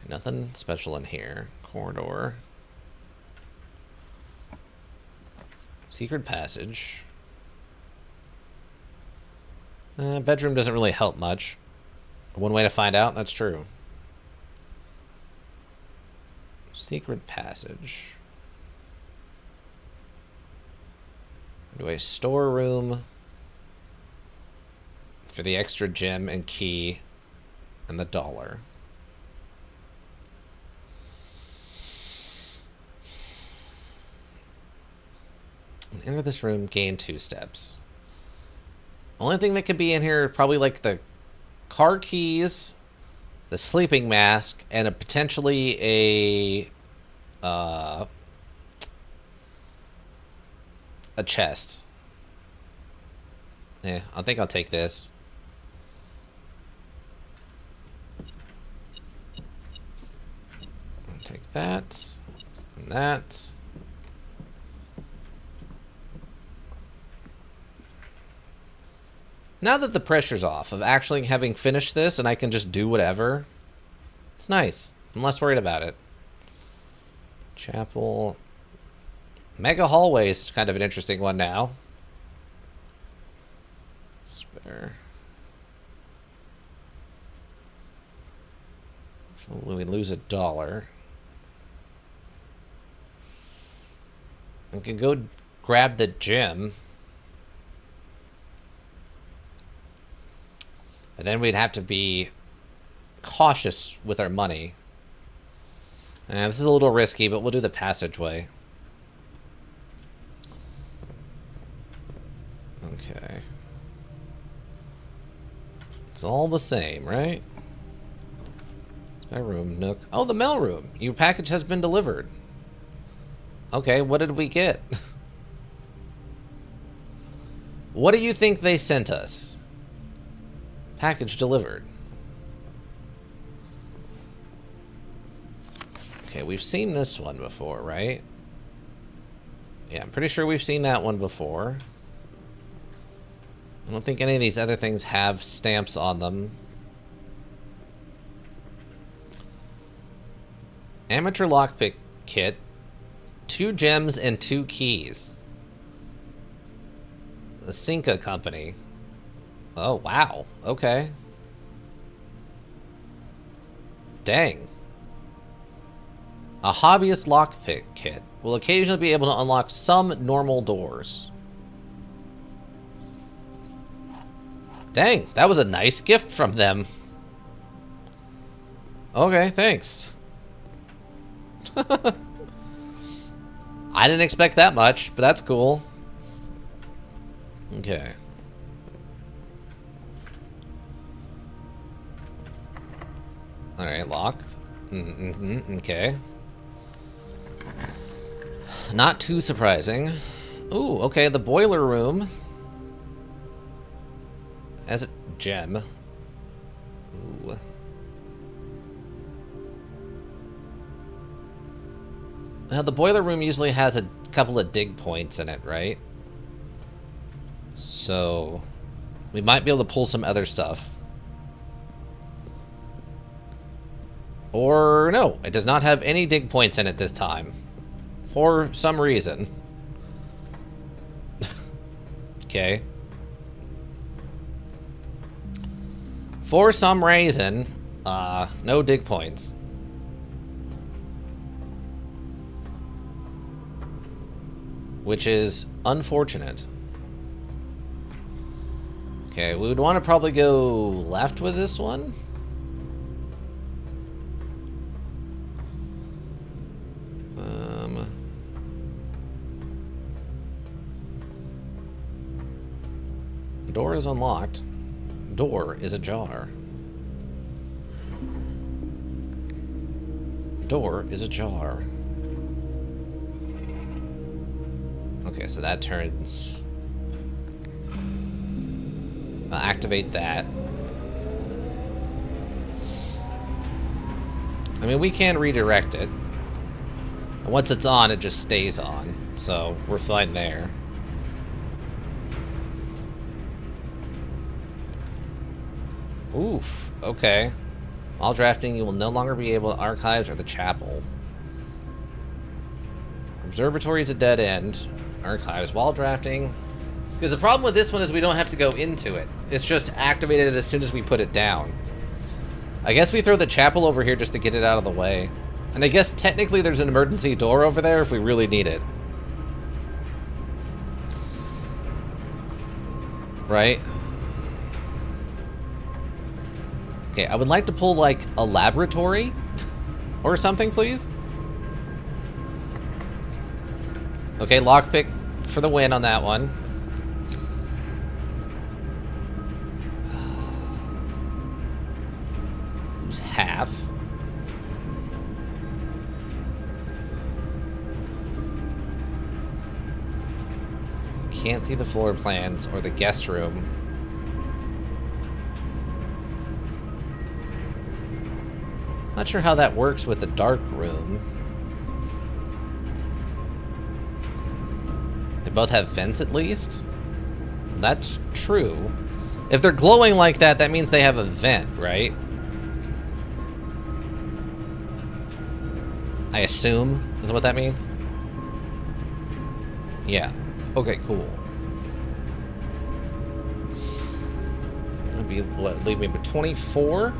Nothing special in here. Corridor. Secret passage. Bedroom doesn't really help much. One way to find out, that's true. Secret passage. Do a storeroom for the extra gem and key and the dollar. Enter this room, gain 2 steps. Only thing that could be in here probably like the car keys, the sleeping mask, and potentially a chest. Yeah, I think I'll take this. I'll take that and that. Now that the pressure's off of actually having finished this and I can just do whatever, it's nice. I'm less worried about it. Chapel. Mega hallway is kind of an interesting one now. Spare. We lose $1. We can go grab the gem. And then we'd have to be cautious with our money. And this is a little risky, but we'll do the passageway. Okay. It's all the same, right? Spare room, nook. Oh, the mail room. Your package has been delivered. Okay, what did we get? What do you think they sent us? Package delivered. Okay, we've seen this one before, right? Yeah, I'm pretty sure we've seen that one before. I don't think any of these other things have stamps on them. Amateur lockpick kit. 2 gems and 2 keys. The Cinca Company. Oh, wow. Okay. Dang. A hobbyist lockpick kit will occasionally be able to unlock some normal doors. Dang, that was a nice gift from them. Okay, thanks. I didn't expect that much, but that's cool. Okay. Alright, locked. Okay. Not too surprising. Ooh, okay, the boiler room. As a gem. Ooh. Now, the boiler room usually has a couple of dig points in it, right? So, we might be able to pull some other stuff. Or, no, it does not have any dig points in it this time. For some reason. Okay. For some reason, no dig points. Which is unfortunate. Okay, we would want to probably go left with this one. Door is unlocked. Door is ajar. Door is ajar. Okay, so that turns... I'll activate that. I mean, we can redirect it. And once it's on, it just stays on. So, we're fine there. Oof, okay. While drafting, you will no longer be able to archives or the chapel. Observatory is a dead end. Archives while drafting. Because the problem with this one is we don't have to go into it. It's just activated as soon as we put it down. I guess we throw the chapel over here just to get it out of the way. And I guess technically there's an emergency door over there if we really need it. Right? Okay, I would like to pull, like, a laboratory or something, please. Okay, lockpick for the win on that one. Who's half? Can't see the floor plans or the guest room. Not sure how that works with the dark room. They both have vents at least? That's true. If they're glowing like that, that means they have a vent, right? I assume is what that means? Yeah. Okay, cool. That'd be, what, leave me with 24?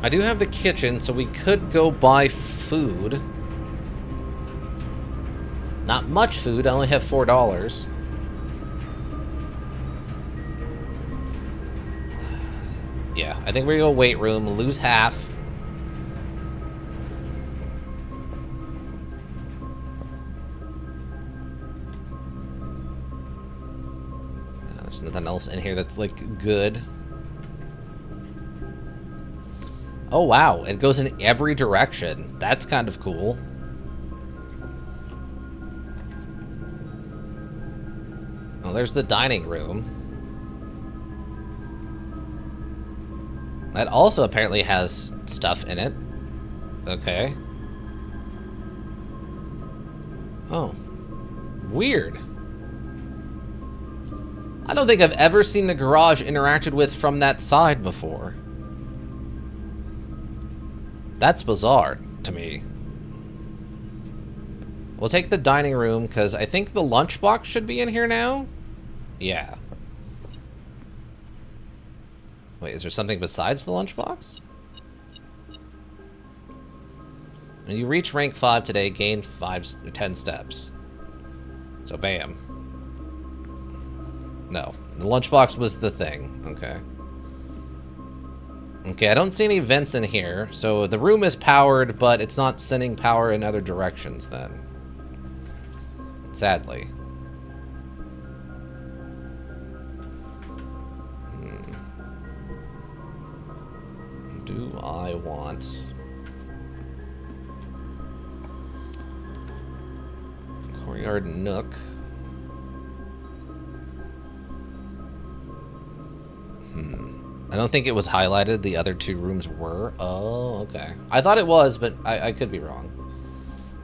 I do have the kitchen, so we could go buy food. Not much food, I only have $4. I think we're gonna go weight room, lose half. There's nothing else in here that's, like, good. Oh, wow. It goes in every direction. That's kind of cool. Oh, there's the dining room. That also apparently has stuff in it. Okay. Oh. Weird. I don't think I've ever seen the garage interacted with from that side before. That's bizarre to me. We'll take the dining room, because I think the lunchbox should be in here now? Yeah. Wait, is there something besides the lunchbox? When you reach rank 5 today, gain 10 steps. So, bam. No. The lunchbox was the thing. Okay. Okay, I don't see any vents in here. So the room is powered, but it's not sending power in other directions then. Sadly. Do I want... Courtyard Nook. I don't think it was highlighted. The other two rooms were. Oh, okay. I thought it was, but I could be wrong.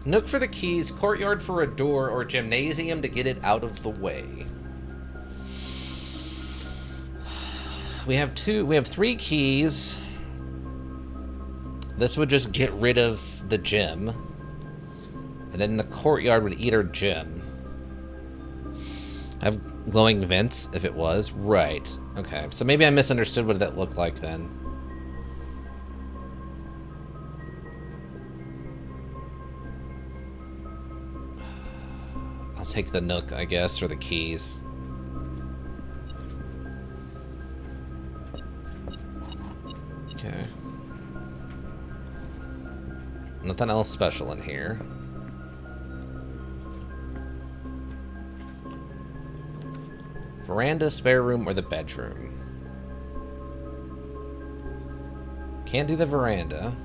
Nook for the keys, courtyard for a door, or gymnasium to get it out of the way. We have 3 keys. This would just get rid of the gym. And then the courtyard would eat our gym. Have glowing vents, if it was. Right. Okay. So maybe I misunderstood what that looked like then. I'll take the Nook, I guess, or the keys. Okay. Nothing else special in here. Veranda, spare room, or the bedroom? Can't do the veranda.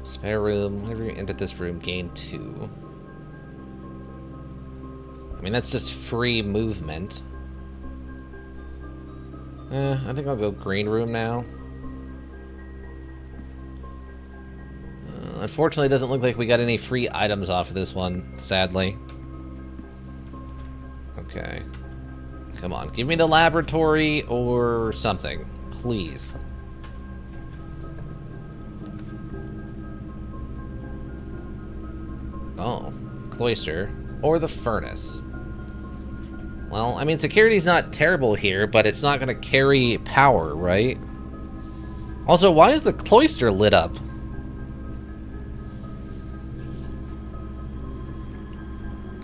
Spare room. Whenever you enter this room, gain 2. I mean, that's just free movement. I think I'll go green room now. Unfortunately, it doesn't look like we got any free items off of this one, sadly. Okay. Come on, give me the laboratory or something, please. Oh, cloister or the furnace. Well, I mean, security's not terrible here, but it's not going to carry power, right? Also, why is the cloister lit up?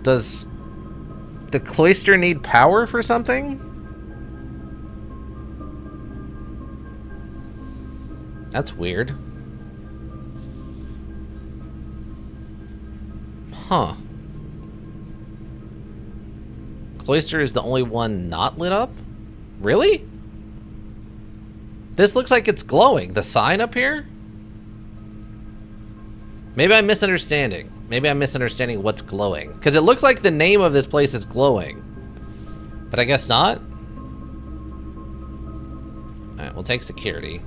Does the cloister need power for something? That's weird. Huh. Cloister is the only one not lit up? Really? This looks like it's glowing. The sign up here? Maybe I'm misunderstanding. Maybe I'm misunderstanding what's glowing. Because it looks like the name of this place is glowing. But I guess not? Alright, we'll take security.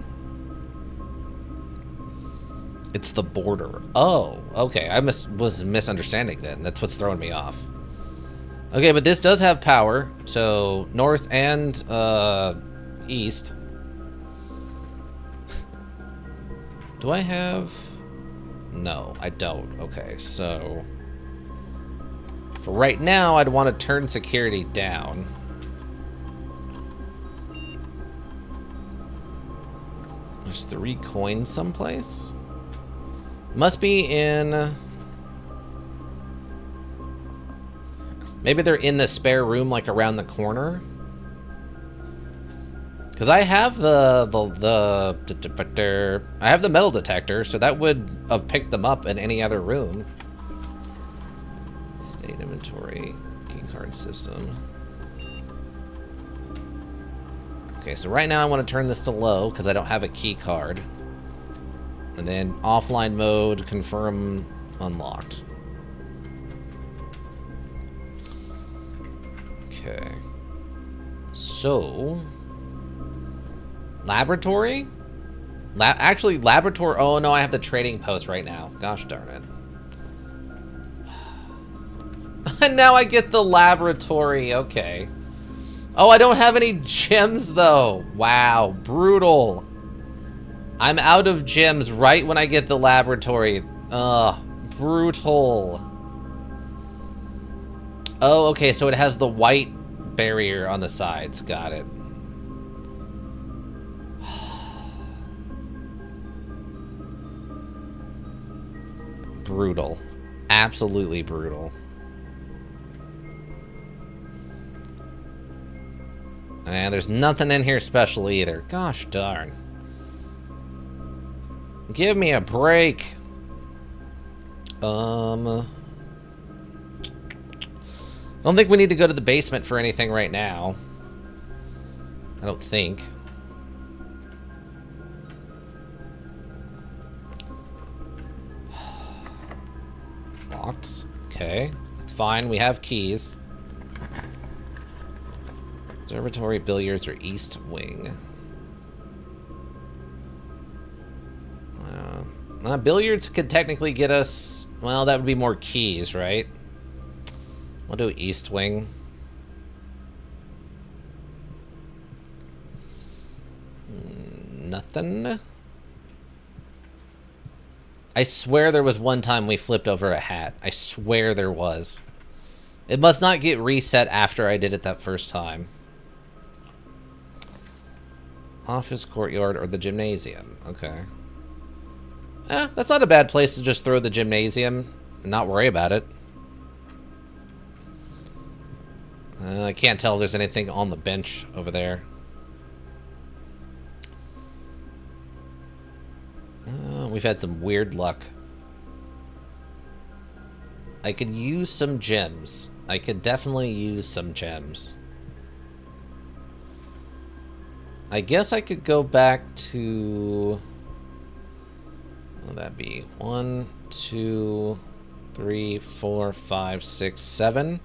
It's the border. Oh, okay. I was misunderstanding then. That's what's throwing me off. Okay, but this does have power. So, north and east. Do I have... No, I don't. Okay, so... For right now, I'd want to turn security down. There's 3 coins someplace? Must be in... Maybe they're in the spare room, like, around the corner? Because I have the I have the metal detector, so that would have picked them up in any other room. State inventory, keycard system. Okay, so right now I want to turn this to low because I don't have a key card. And then offline mode, confirm unlocked. Okay. So, laboratory? Actually, laboratory. Oh no, I have the trading post right now. Gosh darn it. And now I get the laboratory. Okay. Oh, I don't have any gems though. Wow, brutal. I'm out of gems right when I get the laboratory. Ugh, brutal. Oh, okay, so it has the white barrier on the sides. Got it. Brutal. Absolutely brutal. And there's nothing in here special either. Gosh darn. Give me a break. I don't think we need to go to the basement for anything right now. I don't think. Locked. Okay. It's fine. We have keys. Observatory, billiards, or east wing. Billiards could technically get us... Well, that would be more keys, right? We'll do east wing. Nothing. I swear there was one time we flipped over a hat. I swear there was. It must not get reset after I did it that first time. Office, courtyard, or the gymnasium. Okay. That's not a bad place to just throw the gymnasium and not worry about it. I can't tell if there's anything on the bench over there. We've had some weird luck. I could use some gems. I could definitely use some gems. I guess I could go back to... What would that be? 1, 2, 3, 4, 5, 6, 7.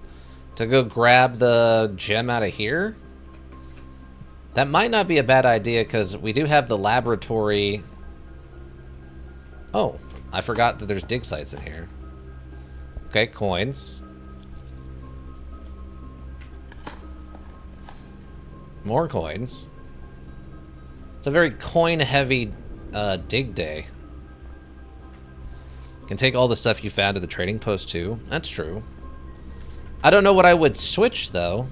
To go grab the gem out of here? That might not be a bad idea because we do have the laboratory. Oh, I forgot that there's dig sites in here. Okay, coins. More coins. It's a very coin-heavy dig day. You can take all the stuff you found to the trading post too. That's true. I don't know what I would switch though.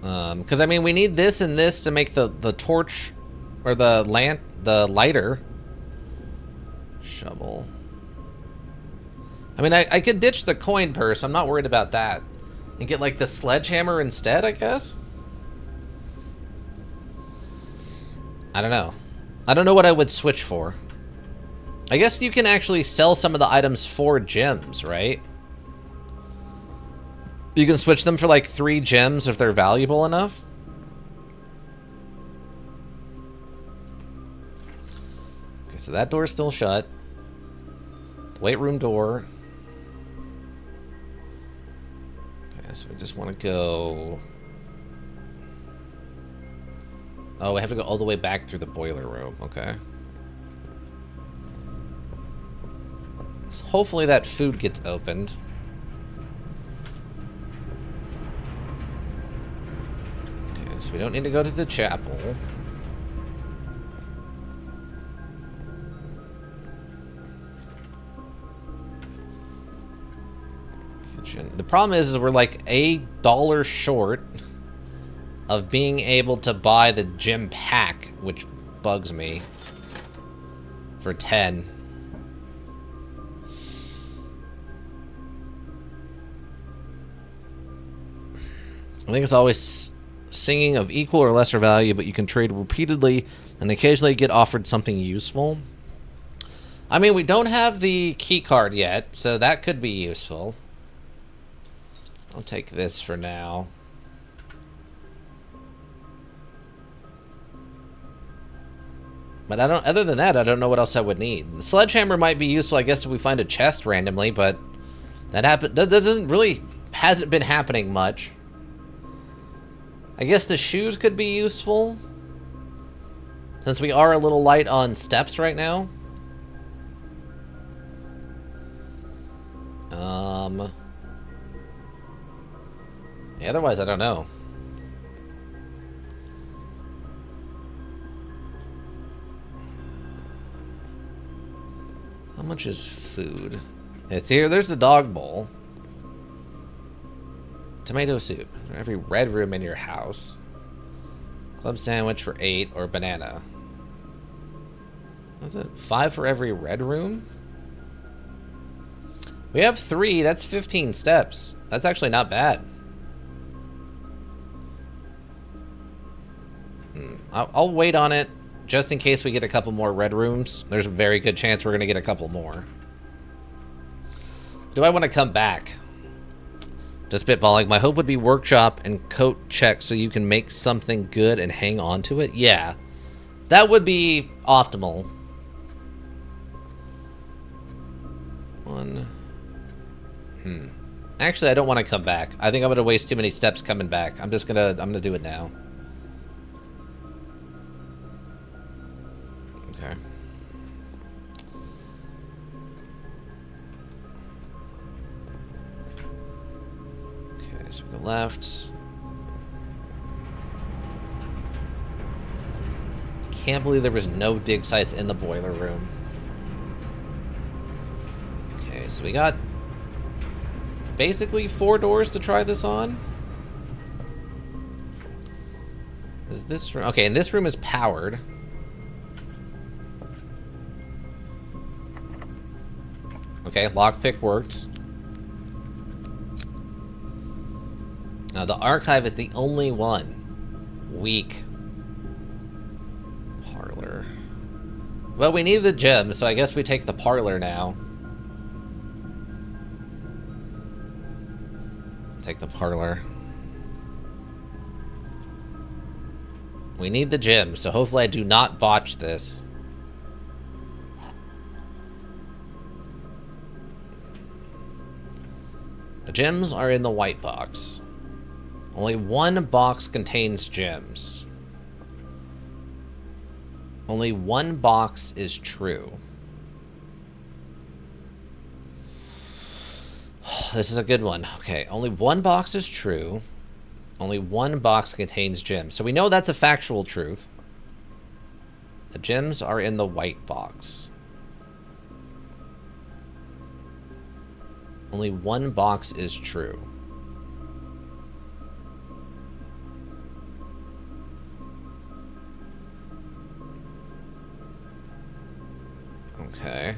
Because I mean, we need this and this to make the torch or the lighter. Shovel. I mean, I could ditch the coin purse. I'm not worried about that. And get like the sledgehammer instead, I guess. I don't know. I don't know what I would switch for. I guess you can actually sell some of the items for gems, right? You can switch them for like 3 gems if they're valuable enough. Okay, so that door's still shut. The weight room door. Okay, so we just want to go... Oh, we have to go all the way back through the boiler room. Okay. So hopefully that food gets opened. Okay, so we don't need to go to the chapel. Kitchen. The problem is we're like $1 short of being able to buy the gem pack, which bugs me, for 10. I think it's always singing of equal or lesser value, but you can trade repeatedly and occasionally get offered something useful. I mean, we don't have the key card yet, so that could be useful. I'll take this for now. But I don't, other than that, I don't know what else I would need. The sledgehammer might be useful, I guess, if we find a chest randomly, but that doesn't really, hasn't been happening much. I guess the shoes could be useful, since we are a little light on steps right now. Yeah, otherwise, I don't know. How much is food? It's here. There's the dog bowl. Tomato soup. Every red room in your house. Club sandwich for 8 or banana. What's it? 5 for every red room? We have 3. That's 15 steps. That's actually not bad. I'll wait on it just in case we get a couple more red rooms. There's a very good chance we're going to get a couple more. Do I want to come back? Just spitballing. My hope would be workshop and coat check so you can make something good and hang on to it. Yeah, that would be optimal. Actually, I don't want to come back. I think I'm going to waste too many steps coming back. I'm going to do it now. Okay. Okay, so we go left. Can't believe there was no dig sites in the boiler room. Okay, so we got basically 4 doors to try this on. Is this room? Okay, and this room is powered. Okay, lockpick worked. Now the archive is the only one. Weak. Parlor. Well, we need the gem, so I guess we take the parlor now. Take the parlor. We need the gem, so hopefully I do not botch this. The gems are in the white box. Only one box contains gems. Only one box is true. This is a good one. Okay, only one box is true. Only one box contains gems. So we know that's a factual truth. The gems are in the white box. Only one box is true. Okay.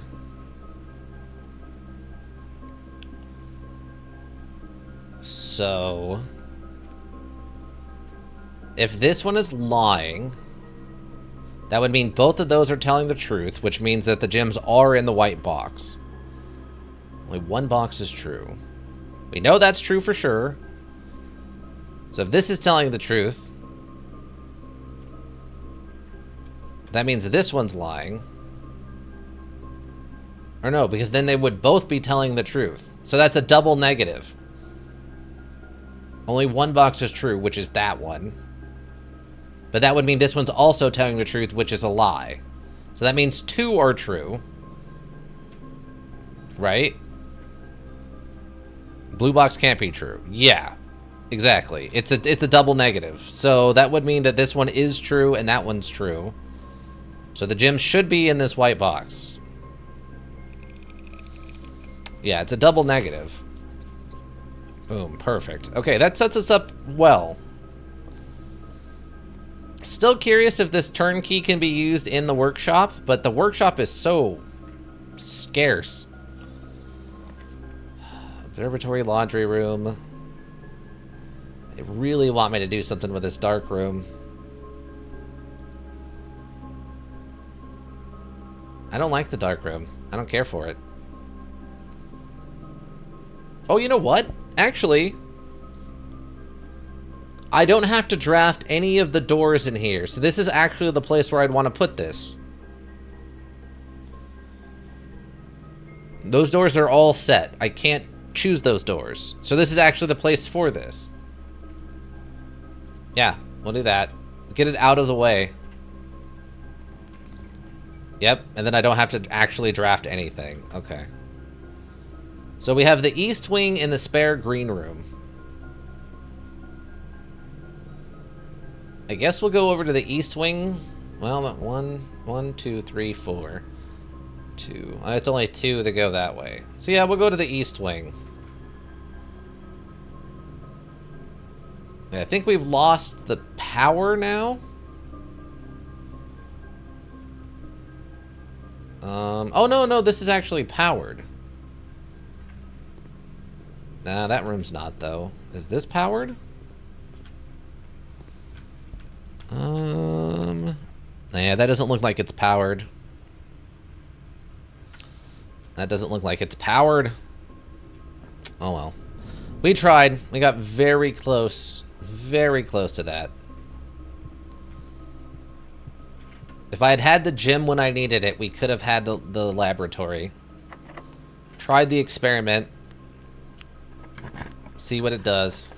So, if this one is lying, that would mean both of those are telling the truth, which means that the gems are in the white box. Only one box is true. We know that's true for sure. So if this is telling the truth, that means this one's lying. Or no, because then they would both be telling the truth. So that's a double negative. Only one box is true, which is that one. But that would mean this one's also telling the truth, which is a lie. So that means 2 are true. Right? Blue box can't be true. Yeah, exactly. It's a double negative. So that would mean that this one is true and that one's true. So the gem should be in this white box. Yeah, it's a double negative. Boom, perfect. Okay, that sets us up well. Still curious if this turnkey can be used in the workshop, but the workshop is so scarce. Observatory, laundry room. They really want me to do something with this dark room. I don't like the dark room. I don't care for it. Oh, you know what? Actually, I don't have to draft any of the doors in here. So this is actually the place where I'd want to put this. Those doors are all set. I can't choose those doors. So this is actually the place for this. Yeah, we'll do that. Get it out of the way. Yep, and then I don't have to actually draft anything. Okay. So we have the east wing and the spare green room. I guess we'll go over to the east wing. Well, one, two, three, four. Two. It's only two that go that way. So yeah, we'll go to the east wing. I think we've lost the power now. Oh no, this is actually powered. Nah, that room's not though. Is this powered? Yeah, that doesn't look like it's powered. That doesn't look like it's powered. Oh well. We tried. We got very close. Very close to that. If I had had the gym when I needed it, we could have had the laboratory. Tried the experiment. See what it does.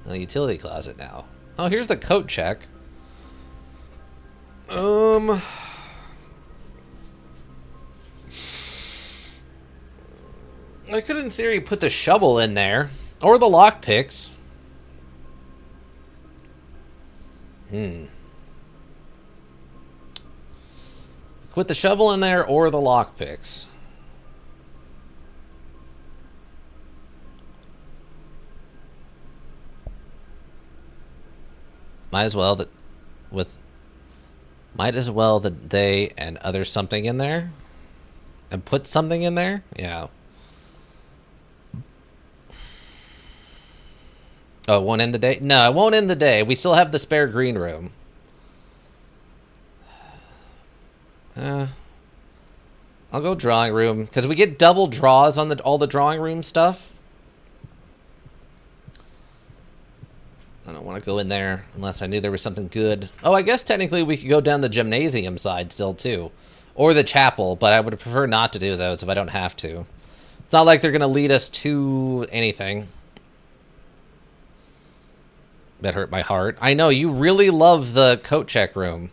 A utility closet now. Oh, here's the coat check. I could, in theory, put the shovel in there. Or the lockpicks. Put the shovel in there or the lockpicks. Might as well that they and other something in there. And put something in there? Yeah. Oh, it won't end the day? No, it won't end the day. We still have the spare green room. I'll go drawing room, because we get double draws on all the drawing room stuff. I don't want to go in there unless I knew there was something good. Oh, I guess technically we could go down the gymnasium side still, too. Or the chapel, but I would prefer not to do those if I don't have to. It's not like they're going to lead us to anything. That hurt my heart. I know, you really love the coat check room.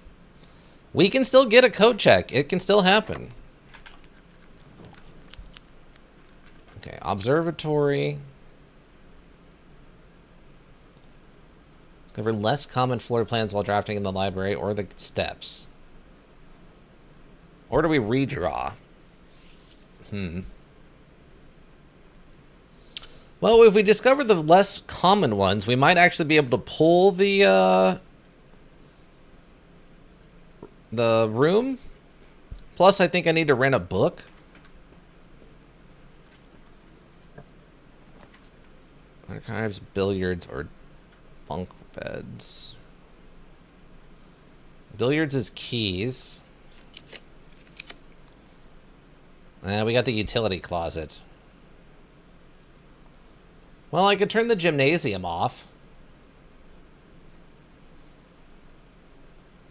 We can still get a coat check. It can still happen. Okay, observatory. Cover less common floor plans while drafting in the library or the steps. Or do we redraw? Well, if we discover the less common ones, we might actually be able to pull the room. Plus, I think I need to rent a book. Archives, billiards, or bunk beds. Billiards is keys. We got the utility closet. Well, I could turn the gymnasium off.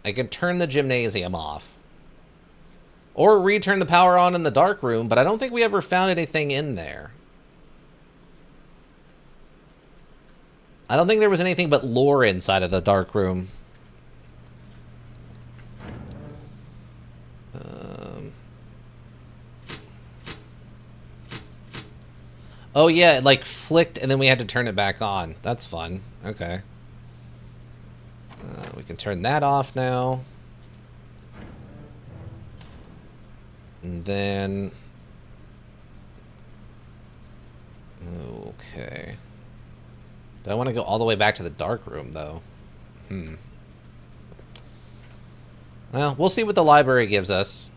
I could turn the gymnasium off. Or return the power on in the dark room, but I don't think we ever found anything in there. I don't think there was anything but lore inside of the dark room. Oh yeah, it like flicked and then we had to turn it back on. That's fun. Okay. We can turn that off now. And then... Okay. Do I want to go all the way back to the dark room, though? Well, we'll see what the library gives us.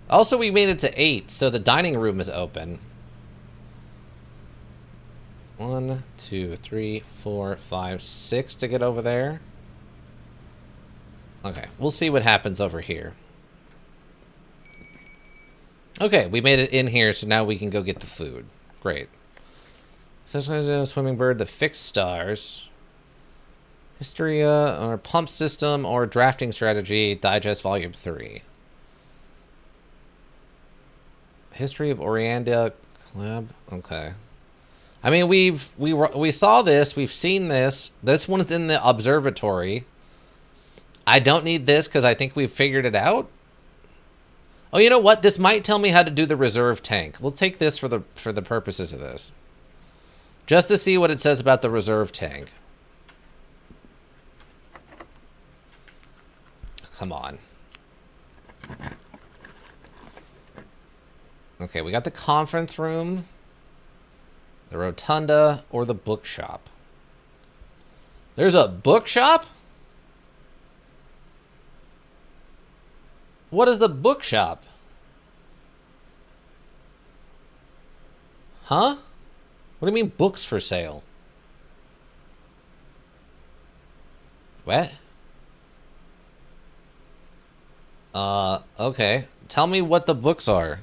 Also, we made it to 8, so the dining room is open. 1, 2, 3, 4, 5, 6 to get over there. Okay, we'll see what happens over here. Okay, we made it in here, so now we can go get the food. Great. Sometimes a swimming bird, the fixed stars. Hysteria, or pump system, or drafting strategy, digest volume 3. History of Orianda Club. Okay. I mean, we saw this, we've seen this. This one's in the observatory. I don't need this because I think we've figured it out. Oh, you know what? This might tell me how to do the reserve tank. We'll take this for the purposes of this. Just to see what it says about the reserve tank. Come on. Okay, we got the conference room, the rotunda, or the bookshop. There's a bookshop? What is the bookshop? Huh? What do you mean books for sale? What? Okay. Tell me what the books are.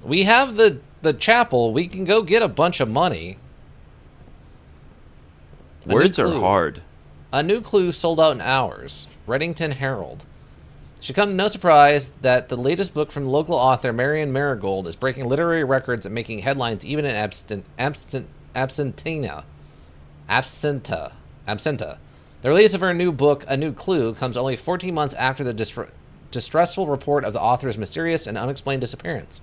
We have the chapel. We can go get a bunch of money. Words are hard. A new clue sold out in hours. Reddington Herald. It should come to no surprise that the latest book from local author Marion Marigold is breaking literary records and making headlines even in absentia. The release of her new book, A New Clue, comes only 14 months after the distressful report of the author's mysterious and unexplained disappearance.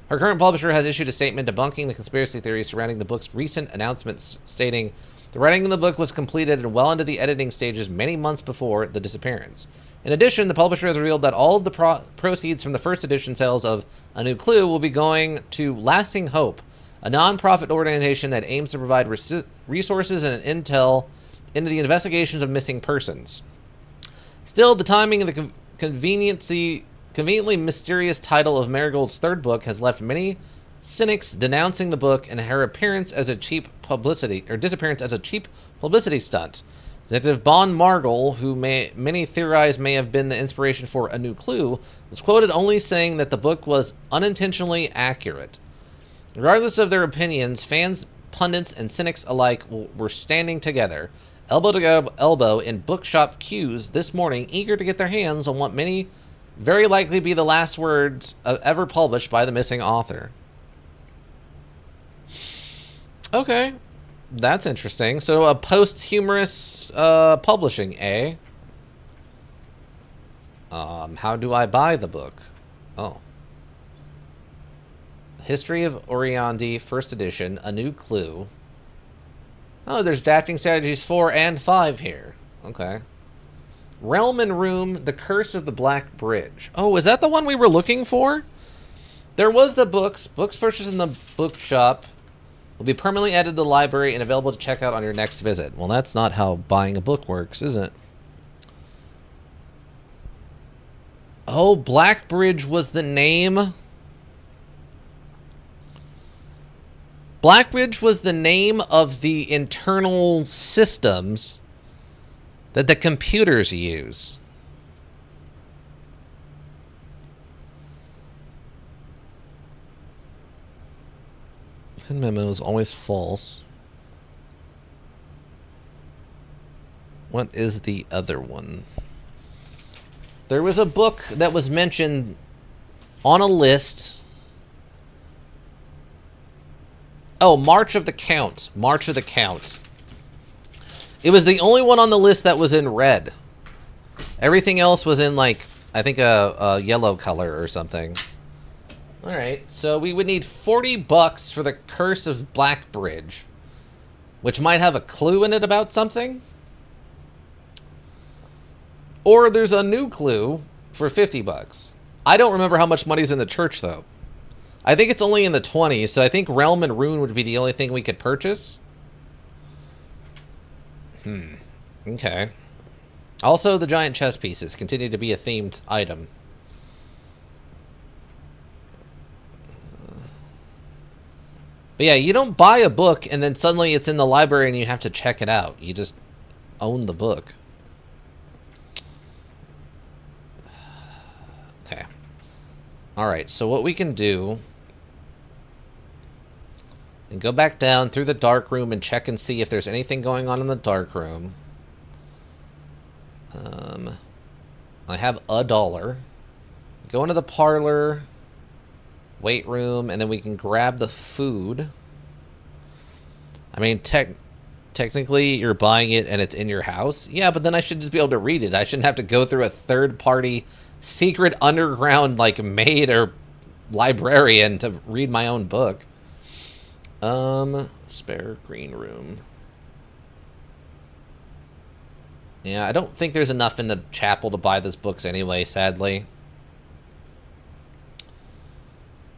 Her current publisher has issued a statement debunking the conspiracy theories surrounding the book's recent announcements, stating, "The writing of the book was completed and well into the editing stages many months before the disappearance." In addition, the publisher has revealed that all of the proceeds from the first edition sales of A New Clue will be going to Lasting Hope, a non-profit organization that aims to provide resources and intel into the investigations of missing persons. Still, the timing of the conveniently mysterious title of Marigold's third book has left many cynics denouncing the book and her disappearance as a cheap publicity stunt. Detective Bon Margol, who many theorize may have been the inspiration for A New Clue, was quoted only saying that the book was unintentionally accurate. Regardless of their opinions, fans, pundits, and cynics alike were standing together, elbow to elbow in bookshop queues this morning, eager to get their hands on what many very likely be the last words ever published by the missing author. Okay, that's interesting. So a posthumous publishing, eh? How do I buy the book? Oh. History of Oriandi, first edition, A New Clue. Oh, there's Drafting Strategies 4 and 5 here. Okay. Realm and Room, The Curse of the Black Bridge. Oh, is that the one we were looking for? There was the books. Books purchased in the bookshop will be permanently added to the library and available to check out on your next visit. Well, that's not how buying a book works, is it? Oh, Black Bridge was the name. Blackbridge was the name of the internal systems that the computers use. Hidden memo is always false. What is the other one? There was a book that was mentioned on a list. Oh, March of the Count. March of the Count. It was the only one on the list that was in red. Everything else was in, like, I think a yellow color or something. Alright, so we would need 40 bucks for the Curse of Blackbridge, which might have a clue in it about something. Or there's a new clue for 50 bucks. I don't remember how much money's in the church, though. I think it's only in the 20s, so I think Realm and Rune would be the only thing we could purchase. Okay. Also, the giant chess pieces continue to be a themed item. But yeah, you don't buy a book and then suddenly it's in the library and you have to check it out. You just own the book. Okay. Alright, so what we can do... and go back down through the dark room and check and see if there's anything going on in the dark room. I have $1. Go into the parlor, weight room, and then we can grab the food. I mean, technically, you're buying it and it's in your house. Yeah, but then I should just be able to read it. I shouldn't have to go through a third-party secret underground, like, maid or librarian to read my own book. Spare green room. Yeah, I don't think there's enough in the chapel to buy those books anyway, sadly.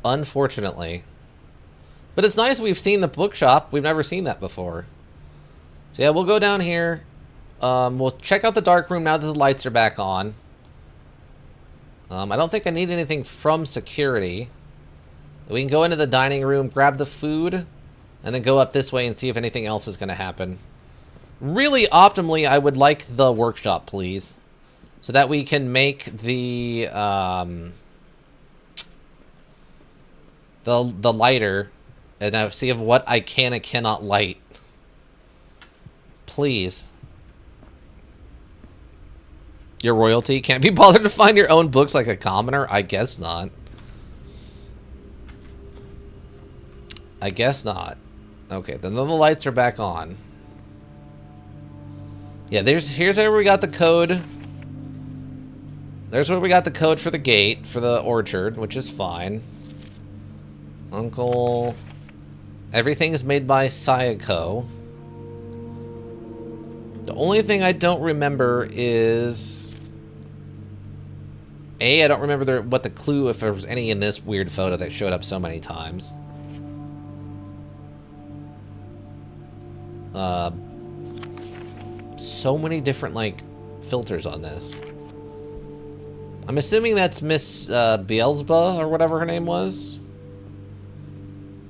Unfortunately. But it's nice we've seen the bookshop. We've never seen that before. So yeah, we'll go down here. We'll check out the dark room now that the lights are back on. I don't think I need anything from security. We can go into the dining room, grab the food, and then go up this way and see if anything else is going to happen. Really, optimally, I would like the workshop, please. So that we can make the lighter, and I see of what I can and cannot light. Please. Your royalty can't be bothered to find your own books like a commoner? I guess not. I guess not. Okay, then the lights are back on. Yeah, here's where we got the code. There's where we got the code for the gate, for the orchard, which is fine. Uncle... Everything is made by Sayako. The only thing I don't remember is... I don't remember what the clue, if there was any in this weird photo that showed up so many times. So many different, like, filters on this. I'm assuming that's Miss Beelzebub, or whatever her name was.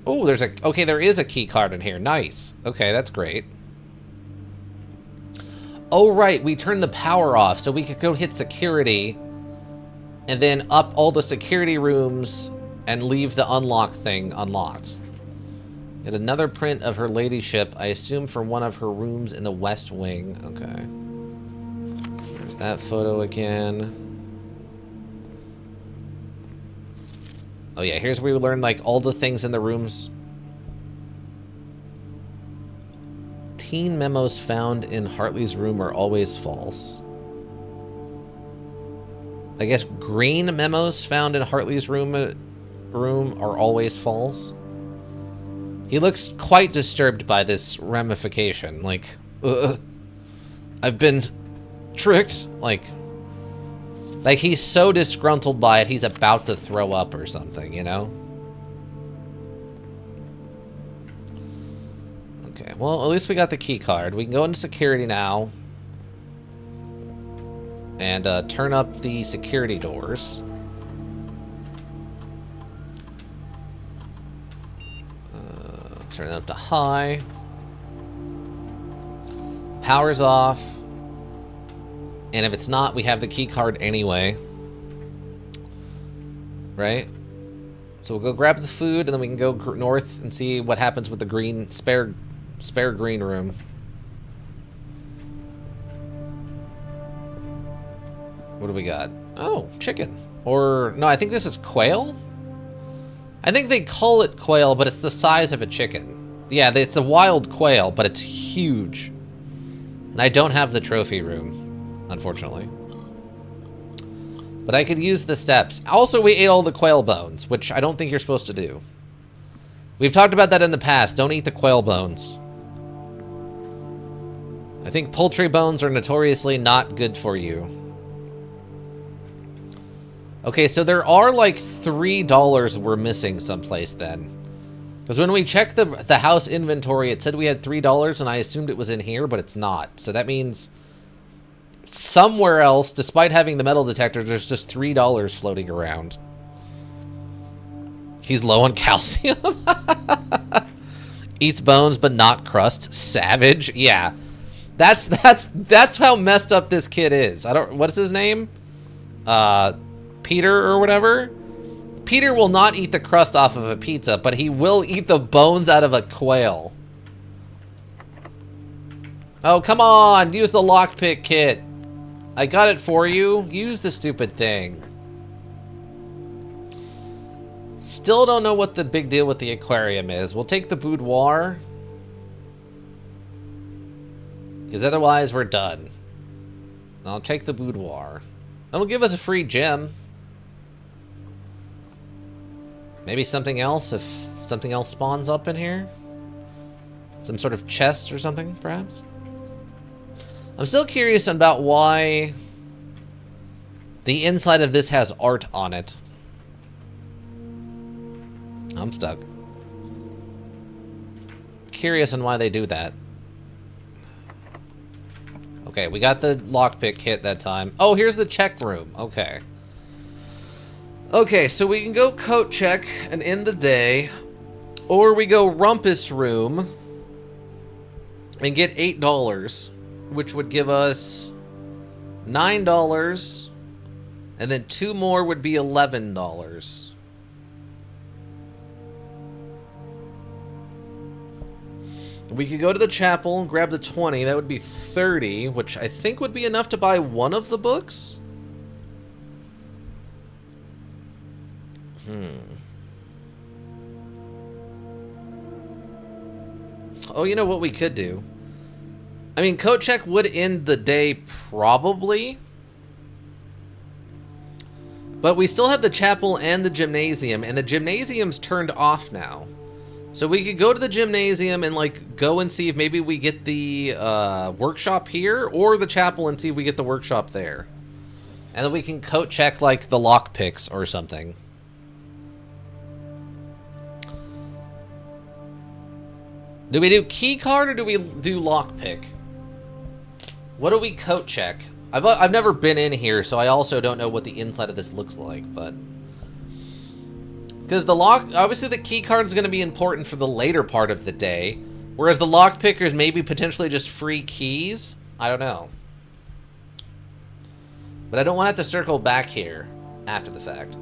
Oh, okay, there is a key card in here. Nice. Okay, that's great. Oh, right, we turned the power off, so we could go hit security, and then up all the security rooms, and leave the unlock thing unlocked. Get another print of her ladyship, I assume for one of her rooms in the West Wing. Okay. There's that photo again. Oh yeah, here's where we learn, like, all the things in the rooms. Teen memos found in Hartley's room are always false. I guess green memos found in Hartley's room are always false. He looks quite disturbed by this ramification. Like, I've been tricked. Like he's so disgruntled by it, he's about to throw up or something, you know? Okay, well, at least we got the key card. We can go into security now. And turn up the security doors. Turn it up to high. Power's off. And if it's not, we have the key card anyway. Right? So we'll go grab the food, and then we can go north and see what happens with the green spare green room. What do we got? Oh, chicken. Or, no, I think this is quail? I think they call it quail, but it's the size of a chicken. Yeah, it's a wild quail, but it's huge. And I don't have the trophy room, unfortunately. But I could use the steps. Also, we ate all the quail bones, which I don't think you're supposed to do. We've talked about that in the past. Don't eat the quail bones. I think poultry bones are notoriously not good for you. Okay, so there are like $3 we're missing someplace then. Because when we checked the house inventory, it said we had $3, and I assumed it was in here, but it's not. So that means somewhere else, despite having the metal detector, there's just $3 floating around. He's low on calcium. Eats bones but not crust. Savage. Yeah. That's how messed up this kid is. What's his name? Peter or whatever? Peter will not eat the crust off of a pizza, but he will eat the bones out of a quail. Oh, come on! Use the lockpick kit. I got it for you. Use the stupid thing. Still don't know what the big deal with the aquarium is. We'll take the boudoir. Because otherwise we're done. I'll take the boudoir. That'll give us a free gem. Maybe something else if something else spawns up in here. Some sort of chest or something, perhaps? I'm still curious about why the inside of this has art on it. I'm stuck. Curious on why they do that. Okay, we got the lockpick kit that time. Oh, here's the check room. Okay. Okay, so we can go coat check and end the day, or we go rumpus room and get $8, which would give us $9, and then 2 more would be $11. We could go to the chapel and grab the 20. That would be 30, which I think would be enough to buy one of the books. Oh, you know what we could do? I mean, coat check would end the day probably. But we still have the chapel and the gymnasium, and the gymnasium's turned off now. So we could go to the gymnasium and, like, go and see if maybe we get the workshop here, or the chapel and see if we get the workshop there. And then we can coat check, like, the lockpicks or something. Do we do key card or do we do lockpick? What do we coat check? I've never been in here, so I also don't know what the inside of this looks like, but... Because obviously the key card is going to be important for the later part of the day, whereas the lockpicker is maybe potentially just free keys. I don't know. But I don't want to have to circle back here after the fact.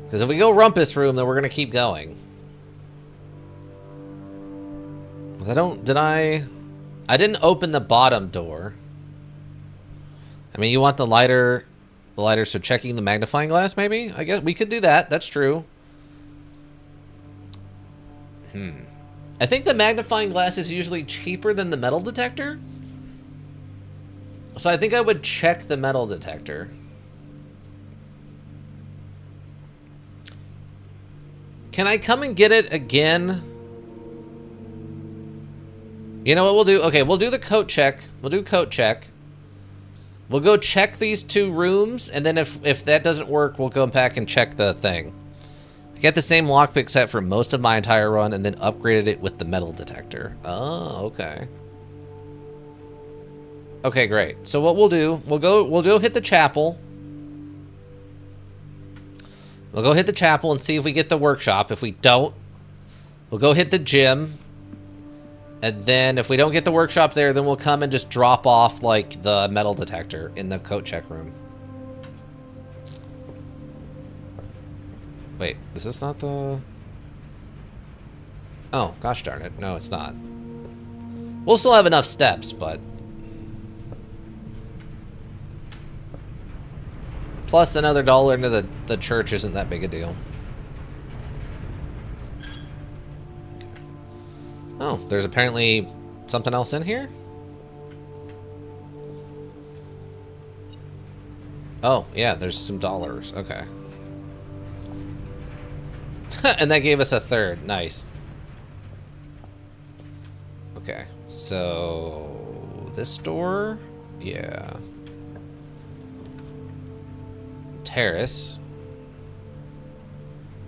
Because if we go rumpus room, then we're going to keep going. I didn't open the bottom door. I mean, you want the lighter, so checking the magnifying glass, maybe? I guess we could do that. That's true. I think the magnifying glass is usually cheaper than the metal detector. So I think I would check the metal detector. Can I come and get it again? You know what we'll do? Okay, we'll do the coat check. We'll do coat check. We'll go check these 2 rooms, and then if that doesn't work, we'll go back and check the thing. I got the same lockpick set for most of my entire run, and then upgraded it with the metal detector. Oh, okay. Okay, great. So what we'll do, we'll go hit the chapel. We'll go hit the chapel and see if we get the workshop. If we don't, we'll go hit the gym. And then if we don't get the workshop there, then we'll come and just drop off, like, the metal detector in the coat check room. Wait, is this not the... Oh, gosh darn it. No, it's not. We'll still have enough steps, but... Plus another $1 into the church isn't that big a deal. Oh, there's apparently something else in here? Oh, yeah, there's some dollars. Okay. And that gave us a 3rd. Nice. Okay, so... this door? Yeah. Terrace.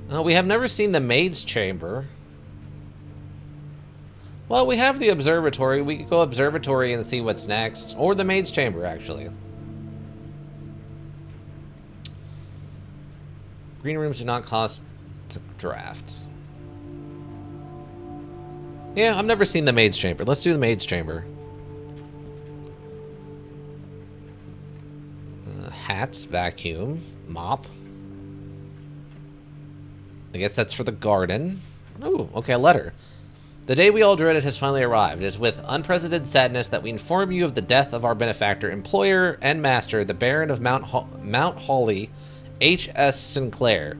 Oh, we have never seen the maid's chamber. Well, we have the observatory. We could go observatory and see what's next. Or the maid's chamber, actually. Green rooms do not cost to draft. Yeah, I've never seen the maid's chamber. Let's do the maid's chamber. Hats, vacuum, mop. I guess that's for the garden. Ooh, okay, a letter. The day we all dreaded has finally arrived. It is with unprecedented sadness that we inform you of the death of our benefactor, employer, and master, the Baron of Mount Hawley, H.S. Sinclair.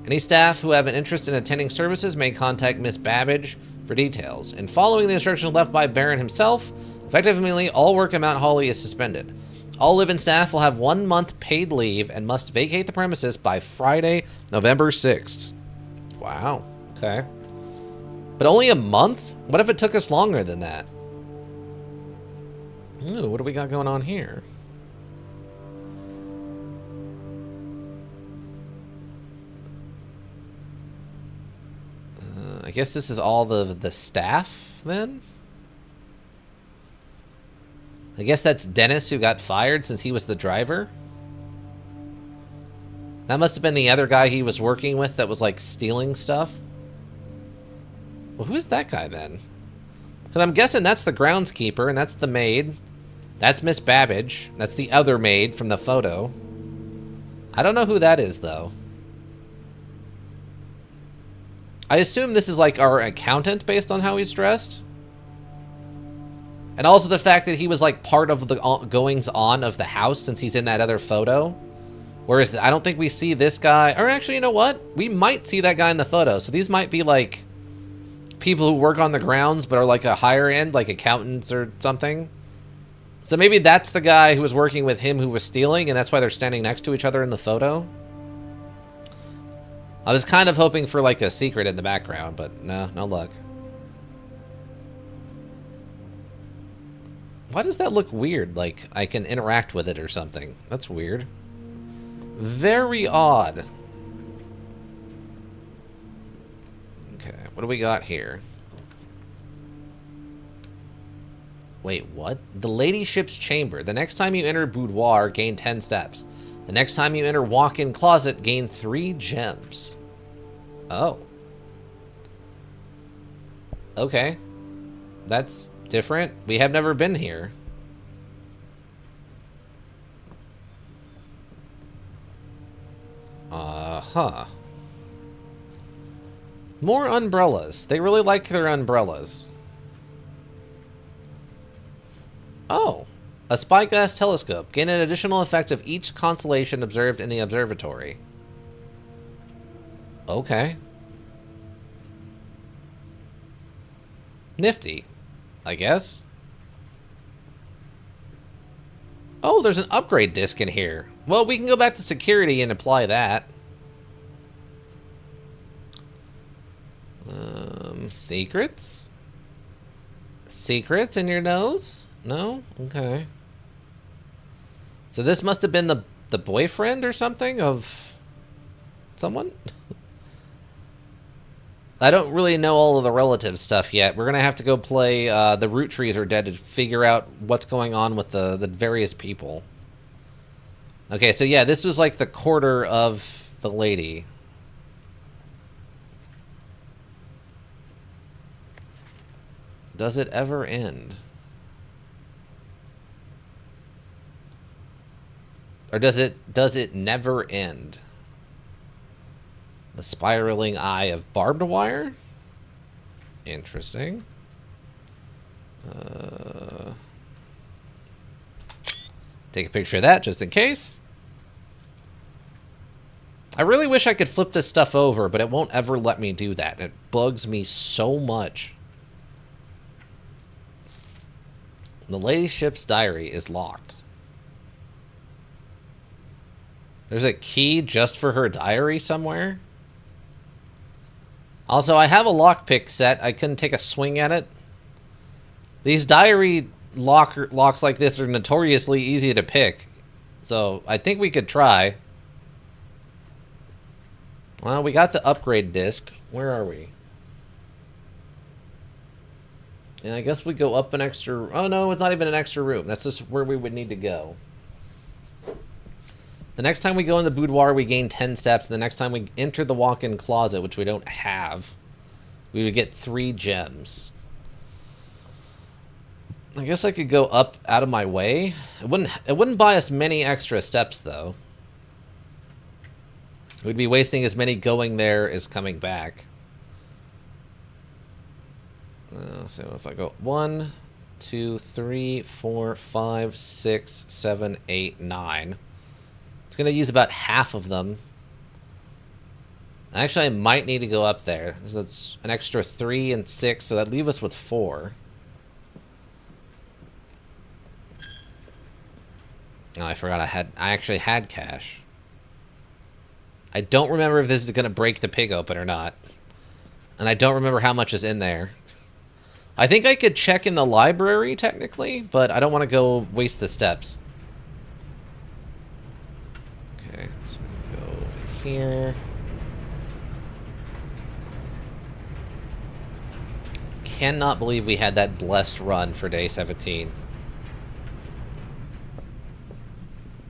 Any staff who have an interest in attending services may contact Miss Babbage for details. And following the instructions left by Baron himself, effective immediately, all work at Mount Hawley is suspended. All live-in staff will have 1 month paid leave and must vacate the premises by Friday, November 6th. Wow. Okay. But only a month? What if it took us longer than that? Ooh, what do we got going on here? I guess this is all the staff, then? I guess that's Dennis who got fired since he was the driver? That must have been the other guy he was working with that was, like, stealing stuff? Well, who's that guy, then? Because I'm guessing that's the groundskeeper, and that's the maid. That's Miss Babbage. That's the other maid from the photo. I don't know who that is, though. I assume this is, like, our accountant based on how he's dressed. And also the fact that he was, like, part of the goings-on of the house since he's in that other photo. Whereas I don't think we see this guy. Or actually, you know what? We might see that guy in the photo. So these might be, like, people who work on the grounds but are, like, a higher end, like accountants or something. So maybe that's the guy who was working with him who was stealing, and that's why they're standing next to each other in the photo. I was kind of hoping for, like, a secret in the background, but no luck. Why does that look weird? Like, I can interact with it or something. That's weird. Very odd. Okay, what do we got here? Wait, what? The ladyship's chamber. The next time you enter boudoir, gain 10 steps. The next time you enter walk-in closet, gain 3 gems. Oh. Okay. That's different. We have never been here. Huh. More umbrellas. They really like their umbrellas. Oh. A spyglass telescope. Gain an additional effect of each constellation observed in the observatory. Okay. Nifty, I guess. Oh, there's an upgrade disc in here. Well, we can go back to security and apply that. Secrets? Secrets in your nose? No? Okay. So this must have been the boyfriend or something of someone? I don't really know all of the relative stuff yet. We're going to have to go play The Root Trees Are Dead to figure out what's going on with the various people. Okay, so yeah, this was like the quarter of the lady. Does it ever end? Or does it never end? The spiraling eye of barbed wire? Interesting. Take a picture of that just in case. I really wish I could flip this stuff over, but it won't ever let me do that. It bugs me so much. The ladyship's diary is locked. There's a key just for her diary somewhere? Also, I have a lockpick set. I couldn't take a swing at it. These diary locks like this are notoriously easy to pick. So, I think we could try. Well, we got the upgrade disc. Where are we? Yeah, I guess we go up an extra... Oh, no, it's not even an extra room. That's just where we would need to go. The next time we go in the boudoir, we gain 10 steps. The next time we enter the walk-in closet, which we don't have, we would get 3 gems. I guess I could go up out of my way. It wouldn't buy us many extra steps, though. We'd be wasting as many going there as coming back. So if I go 1, 2, 3, 4, 5, 6, 7, 8, 9. It's going to use about half of them. Actually, I might need to go up there. So that's an extra 3 and 6, so that'd leave us with 4. Oh, I forgot I actually had cash. I don't remember if this is going to break the pig open or not. And I don't remember how much is in there. I think I could check in the library, technically, but I don't want to go waste the steps. Okay, so we go here. Cannot believe we had that blessed run for day 17.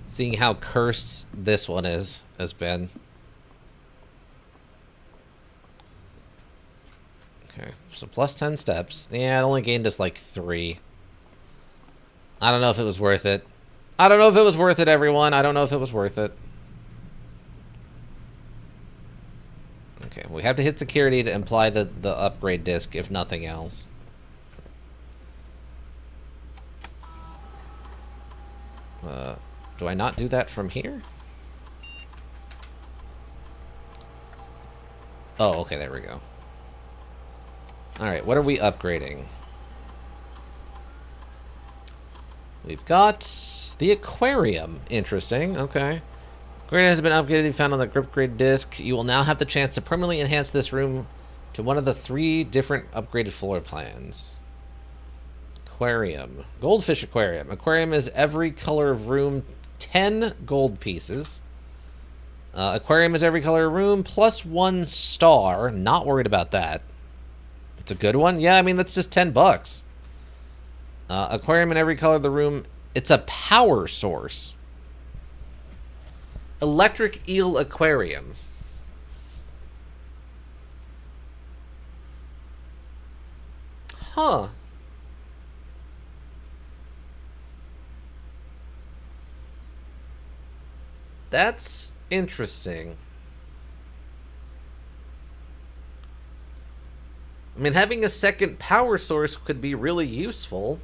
Seeing how cursed this one has been. Okay, so plus 10 steps. Yeah, it only gained us like 3. I don't know if it was worth it. I don't know if it was worth it, everyone. I don't know if it was worth it. Okay, we have to hit security to imply the upgrade disc, if nothing else. Do I not do that from here? Oh, okay, there we go. Alright, what are we upgrading? We've got the aquarium. Interesting, okay. Aquarium has been upgraded and found on the upgrade disc. You will now have the chance to permanently enhance this room to one of the 3 different upgraded floor plans. Aquarium. Goldfish aquarium. Aquarium is every color of room, 10 gold pieces. Aquarium is every color of room, plus 1 star. Not worried about that. It's a good one. Yeah, I mean, that's just 10 bucks. Aquarium in every color of the room. It's a power source. Electric eel aquarium. Huh. That's interesting. I mean, having a second power source could be really useful.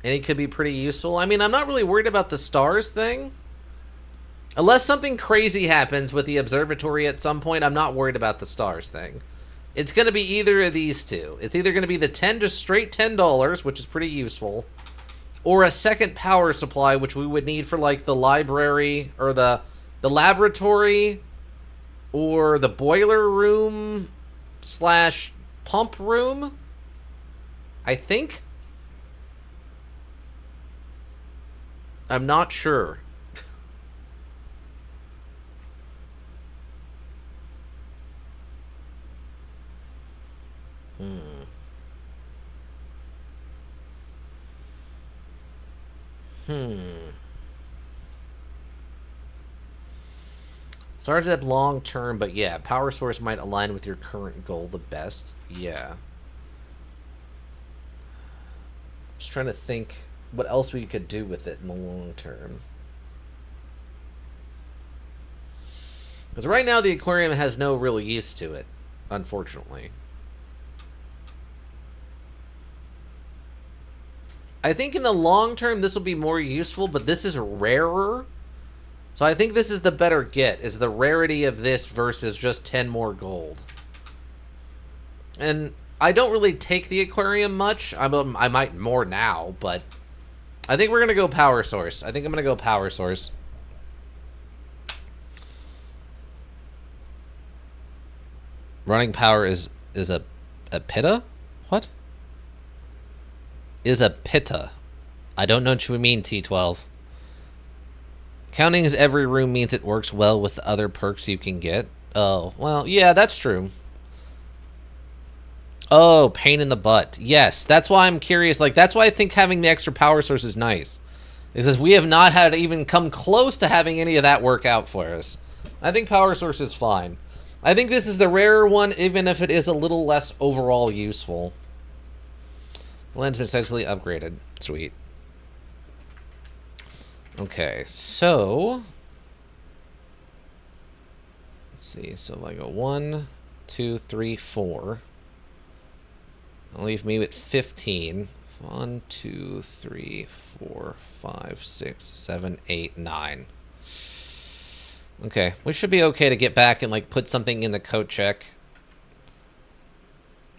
And it could be pretty useful. I mean, I'm not really worried about the stars thing. Unless something crazy happens with the observatory at some point, I'm not worried about the stars thing. It's going to be either of these two. It's either going to be the just straight $10, which is pretty useful, or a second power supply, which we would need for, like, the library, or the laboratory, or the boiler room / pump room, I think. I'm not sure. Starts up long term, but yeah, power source might align with your current goal the best. Yeah. Just trying to think what else we could do with it in the long term. Because right now the aquarium has no real use to it, unfortunately. I think in the long term this will be more useful, but this is rarer. So I think this is the better get, is the rarity of this versus just 10 more gold. And I don't really take the aquarium much. I might more now, but I think we're going to go power source. I think I'm going to go power source. Running power is a pitta? What? Is a pitta. I don't know what you mean, T12. Counting as every room means it works well with the other perks you can get. Oh, well, yeah, that's true. Oh, pain in the butt. Yes, that's why I'm curious. Like, that's why I think having the extra power source is nice. Because we have not had even come close to having any of that work out for us. I think power source is fine. I think this is the rarer one, even if it is a little less overall useful. Lens been successfully upgraded. Sweet. Okay, so... let's see, so if I go 1, 2, 3, 4. That'll leave me with 15. 1, 2, 3, 4, 5, 6, 7, 8, 9. Okay, we should be okay to get back and, like, put something in the coat check.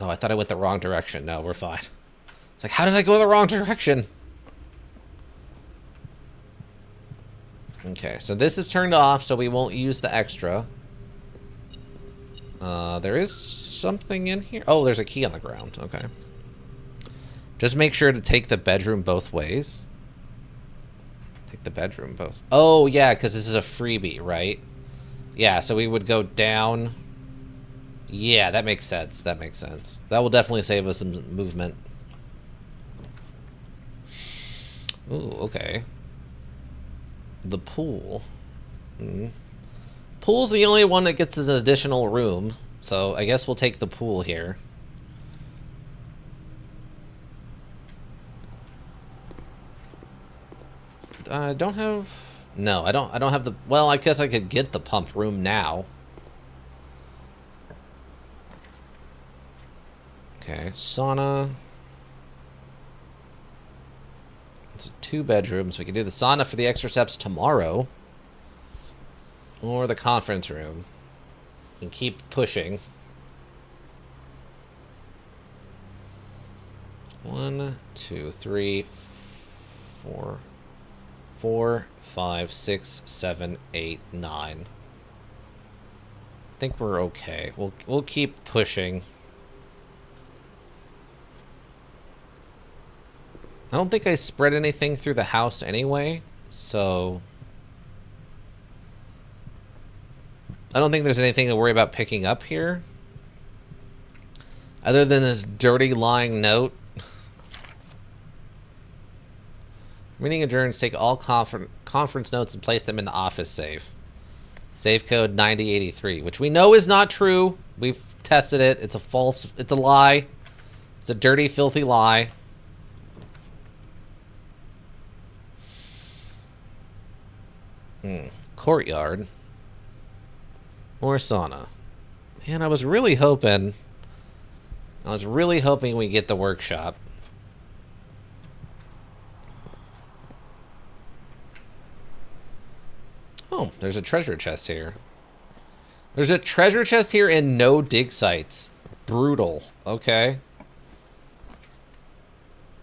Oh, I thought I went the wrong direction. No, we're fine. It's like, how did I go the wrong direction? Okay, so this is turned off, so we won't use the extra. There is something in here. Oh, there's a key on the ground. Okay. Just make sure to take the bedroom both ways. Take the bedroom both. Oh, yeah, because this is a freebie, right? Yeah, so we would go down. Yeah, that makes sense. That makes sense. That will definitely save us some movement. Ooh, okay. The pool. Pool's the only one that gets an additional room, so I guess we'll take the pool here. I don't have... no, I don't have the... well, I guess I could get the pump room now. Okay, sauna. It's a 2-bedroom, so we can do the sauna for the extra steps tomorrow. Or the conference room. And keep pushing. 1, 2, 3, 4... 4, 5, 6, 7, 8, 9. I think we're okay. We'll keep pushing. I don't think I spread anything through the house anyway, so I don't think there's anything to worry about picking up here. Other than this dirty lying note. Meeting adjourns, take all conference notes and place them in the office safe. Safe code 9083, which we know is not true. We've tested it. It's a false, it's a lie. It's a dirty, filthy lie. Courtyard. Or sauna. Man, I was really hoping we get the workshop. Oh, there's a treasure chest here. There's a treasure chest here and no dig sites. Brutal. Okay.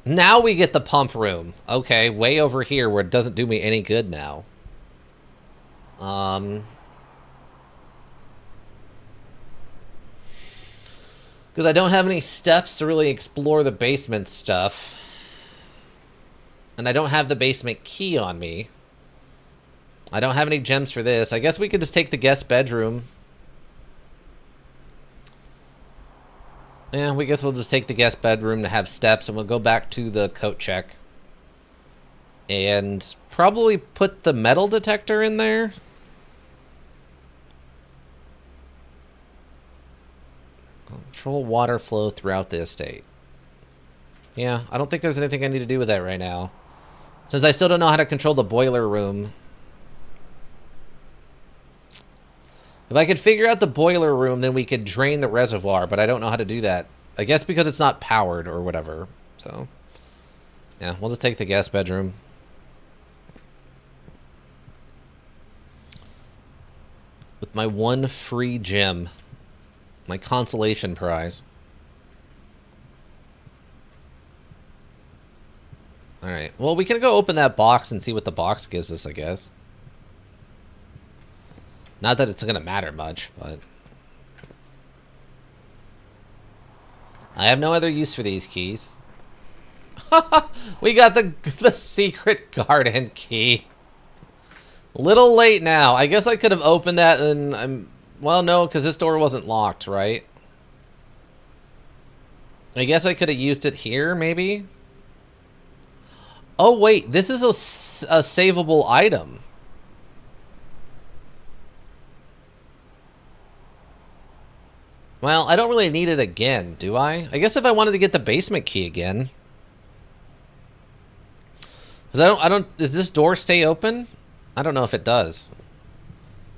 Now we get the pump room. Okay, way over here where it doesn't do me any good now. Because I don't have any steps to really explore the basement stuff. And I don't have the basement key on me. I don't have any gems for this. I guess we could just take the guest bedroom. Yeah, we guess we'll just take the guest bedroom to have steps, and we'll go back to the coat check. And probably put the metal detector in there. Control water flow throughout the estate. Yeah, I don't think there's anything I need to do with that right now. Since I still don't know how to control the boiler room. If I could figure out the boiler room, then we could drain the reservoir, but I don't know how to do that. I guess because it's not powered or whatever. So, yeah, we'll just take the guest bedroom. With my one free gem. My consolation prize. Alright, well, we can go open that box and see what the box gives us, I guess. Not that it's gonna matter much, but... I have no other use for these keys. We got the secret garden key. Little late now. I guess I could have opened that and I'm... well, no, because this door wasn't locked, right? I guess I could have used it here, maybe? Oh, wait. This is a savable item. Well, I don't really need it again, do I? I guess if I wanted to get the basement key again. Because does this door stay open? I don't know if it does.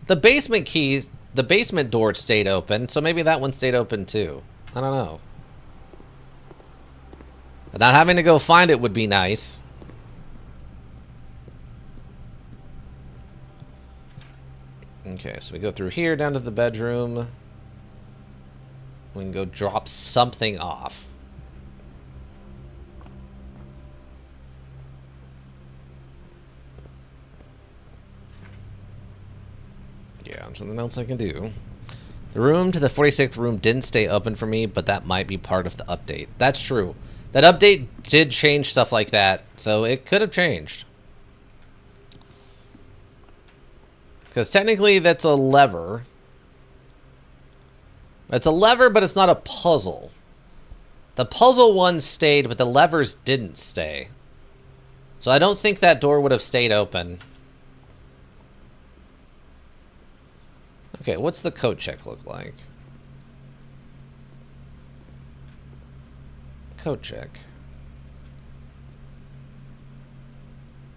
The basement key, the basement door stayed open, so maybe that one stayed open too. I don't know. Not having to go find it would be nice. Okay, so we go through here down to the bedroom. We can go drop something off. Yeah, something else I can do. The room to the 46th room didn't stay open for me, but that might be part of the update. That's true. That update did change stuff like that, so it could have changed. Because technically that's a lever. It's a lever, but it's not a puzzle. The puzzle one stayed, but the levers didn't stay. So I don't think that door would have stayed open. Okay, what's the code check look like? Code check.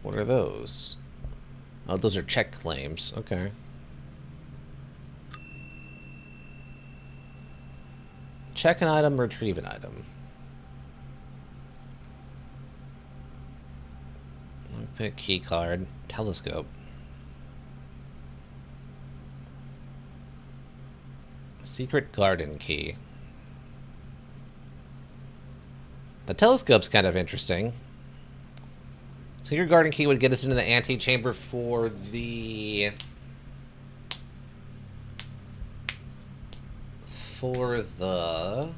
What are those? Oh, those are check claims. Okay. Check an item, retrieve an item. Pick key card, telescope. Secret garden key. The telescope's kind of interesting. Secret garden key would get us into the antechamber for the... And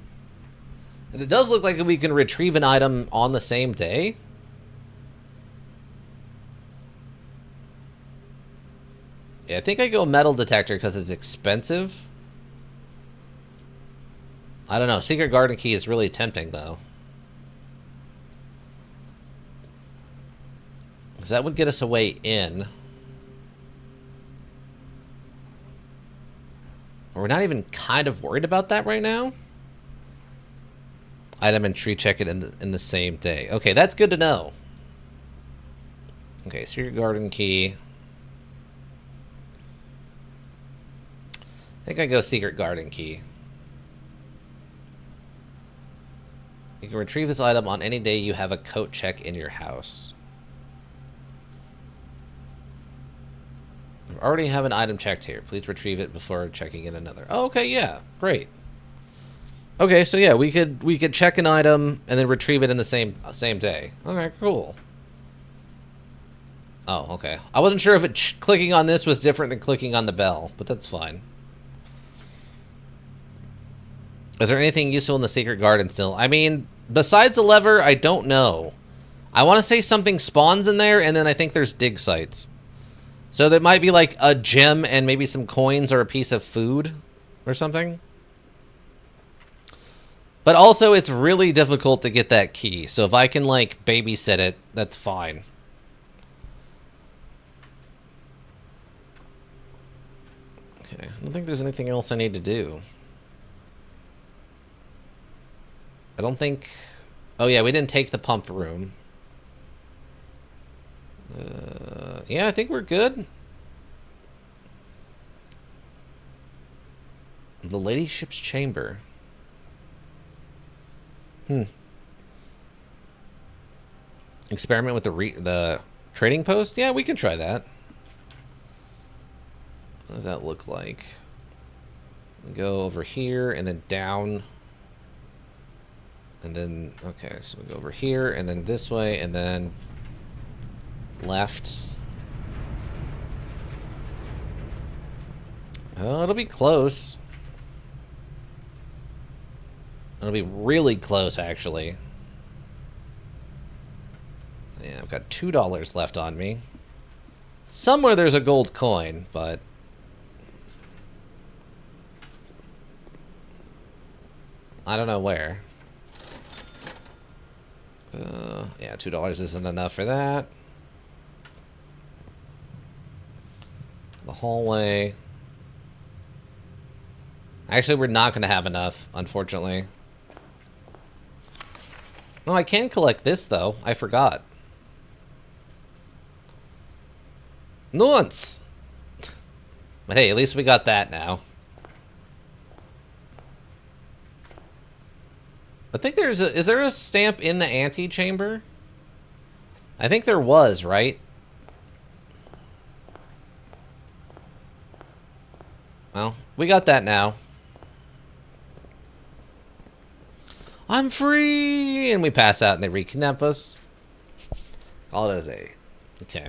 it does look like we can retrieve an item on the same day. Yeah, I think I go metal detector because it's expensive. I don't know. Secret garden key is really tempting, though. Because that would get us a way in. We're not even kind of worried about that right now. Item and tree check it in the same day. Okay, that's good to know. Okay, secret garden key. I think I go secret garden key. You can retrieve this item on any day you have a coat check in your house. I already have an item checked here. Please retrieve it before checking in another. Oh, okay, yeah, great. Okay, so yeah, we could check an item and then retrieve it in the same day. Okay, cool. Oh, okay. I wasn't sure if clicking on this was different than clicking on the bell, but that's fine. Is there anything useful in the secret garden still? I mean, besides the lever, I don't know. I want to say something spawns in there, and then I think there's dig sites. So there might be like a gem and maybe some coins or a piece of food or something. But also, it's really difficult to get that key. So if I can like babysit it, that's fine. Okay, I don't think there's anything else I need to do. I don't think... Oh yeah, we didn't take the pump room. Yeah, I think we're good. The ladyship's chamber. Experiment with the trading post? Yeah, we can try that. What does that look like? We go over here and then down. And then, okay, so we go over here and then this way and then left. Oh, it'll be close. It'll be really close, actually. Yeah, I've got $2 left on me. Somewhere there's a gold coin, but... I don't know where. Yeah, $2 isn't enough for that. The hallway. Actually, we're not going to have enough, unfortunately. No, I can collect this, though. I forgot. Nuance! But hey, at least we got that now. I think there's a... Is there a stamp in the antechamber? I think there was, right? Well, we got that now. I'm free! And we pass out and they reconnect us. All it is a... Okay.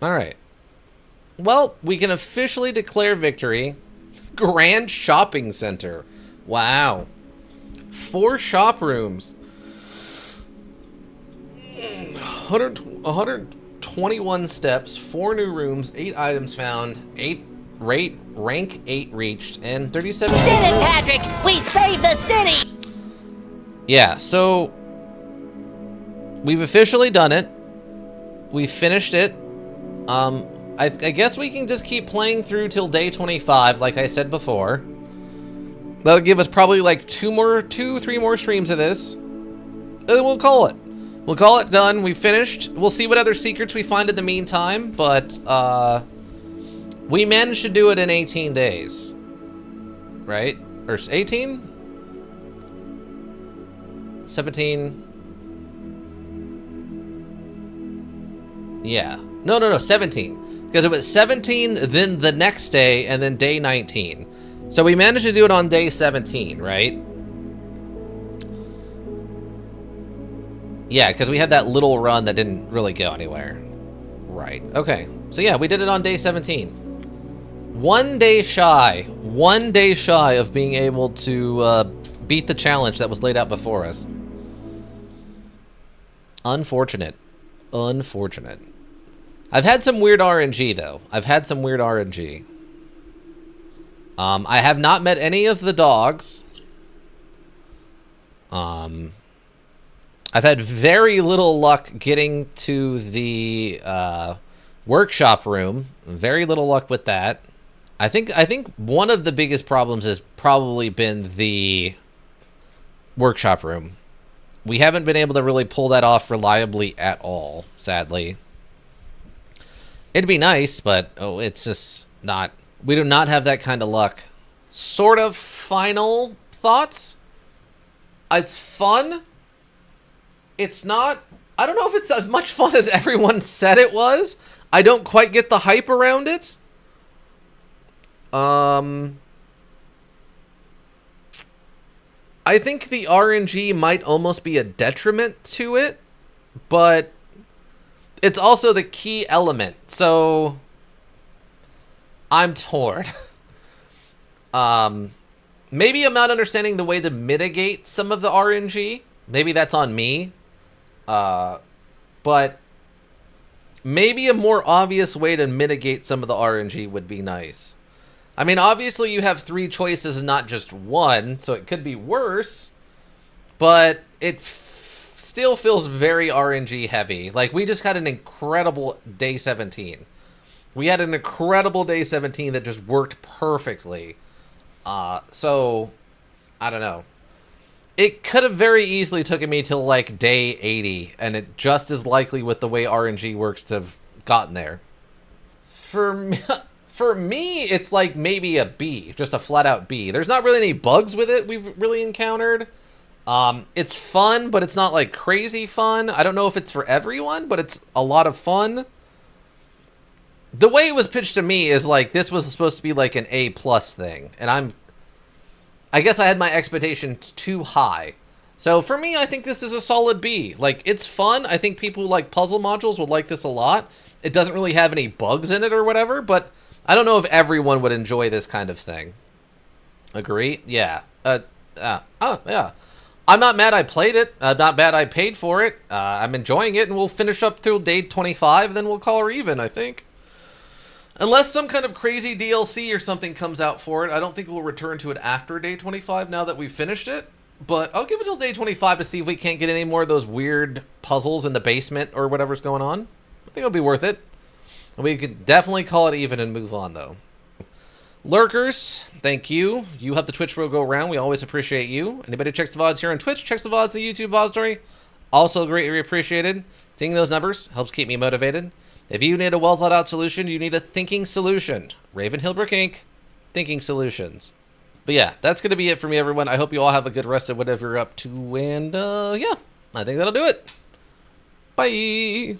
Alright. Well, we can officially declare victory. Grand Shopping Center. Wow. 4 shop rooms. 121 steps, 4 new rooms, 8 items found, 8 rank 8 reached, and 37... We did it, Patrick! We saved the city! Yeah, so... We've officially done it. We finished it. I guess we can just keep playing through till day 25, like I said before. That'll give us probably like 3 more streams of this. And then we'll call it. We'll call it done. We finished. We'll see what other secrets we find in the meantime, but we managed to do it in 18 days. Right? Or 18? 17? Yeah. No, 17. Because it was 17, then the next day, and then day 19. So we managed to do it on day 17, right? Yeah, because we had that little run that didn't really go anywhere. Right. Okay. So yeah, we did it on day 17. 1 day shy. 1 day shy of being able to beat the challenge that was laid out before us. Unfortunate. Unfortunate. I've had some weird RNG, though. I've had some weird RNG. I have not met any of the dogs. I've had very little luck getting to the workshop room. Very little luck with that. I think one of the biggest problems has probably been the workshop room. We haven't been able to really pull that off reliably at all, sadly. It'd be nice, but it's just not. We do not have that kind of luck. Sort of final thoughts. It's fun. It's not. I don't know if it's as much fun as everyone said it was. I don't quite get the hype around it. I think the RNG might almost be a detriment to it, but it's also the key element, so I'm torn. Maybe I'm not understanding the way to mitigate some of the RNG. Maybe that's on me. But maybe a more obvious way to mitigate some of the RNG would be nice. I mean, obviously you have 3 choices and not just 1, so it could be worse, but it still feels very RNG heavy. Like, we just had an incredible day 17. We had an incredible day 17 that just worked perfectly. So, I don't know. It could have very easily taken me till, like, day 80, and it just as likely with the way RNG works to have gotten there. For me, it's like maybe a B, just a flat-out B. There's not really any bugs with it we've really encountered. It's fun, but it's not, like, crazy fun. I don't know if it's for everyone, but it's a lot of fun. The way it was pitched to me is, like, this was supposed to be, like, an A+ thing, and I guess I had my expectations too high. So for me, I think this is a solid B. Like, it's fun. I think people who like puzzle modules would like this a lot. It doesn't really have any bugs in it or whatever, but I don't know if everyone would enjoy this kind of thing. Agree? Yeah. Yeah. I'm not mad I played it. I'm not mad I paid for it. I'm enjoying it, and we'll finish up through day 25, then we'll call her even, I think. Unless some kind of crazy DLC or something comes out for it, I don't think we'll return to it after day 25 now that we've finished it. But I'll give it till day 25 to see if we can't get any more of those weird puzzles in the basement or whatever's going on. I think it'll be worth it. We could definitely call it even and move on, though. Lurkers, thank you. You help the Twitch world go around. We always appreciate you. Anybody who checks the VODs here on Twitch, checks the VODs on the YouTube VOD story, also greatly appreciated. Seeing those numbers helps keep me motivated. If you need a well-thought-out solution, you need a thinking solution. Raven Hillbrook Inc., Thinking Solutions. But yeah, that's going to be it for me, everyone. I hope you all have a good rest of whatever you're up to. And yeah, I think that'll do it. Bye.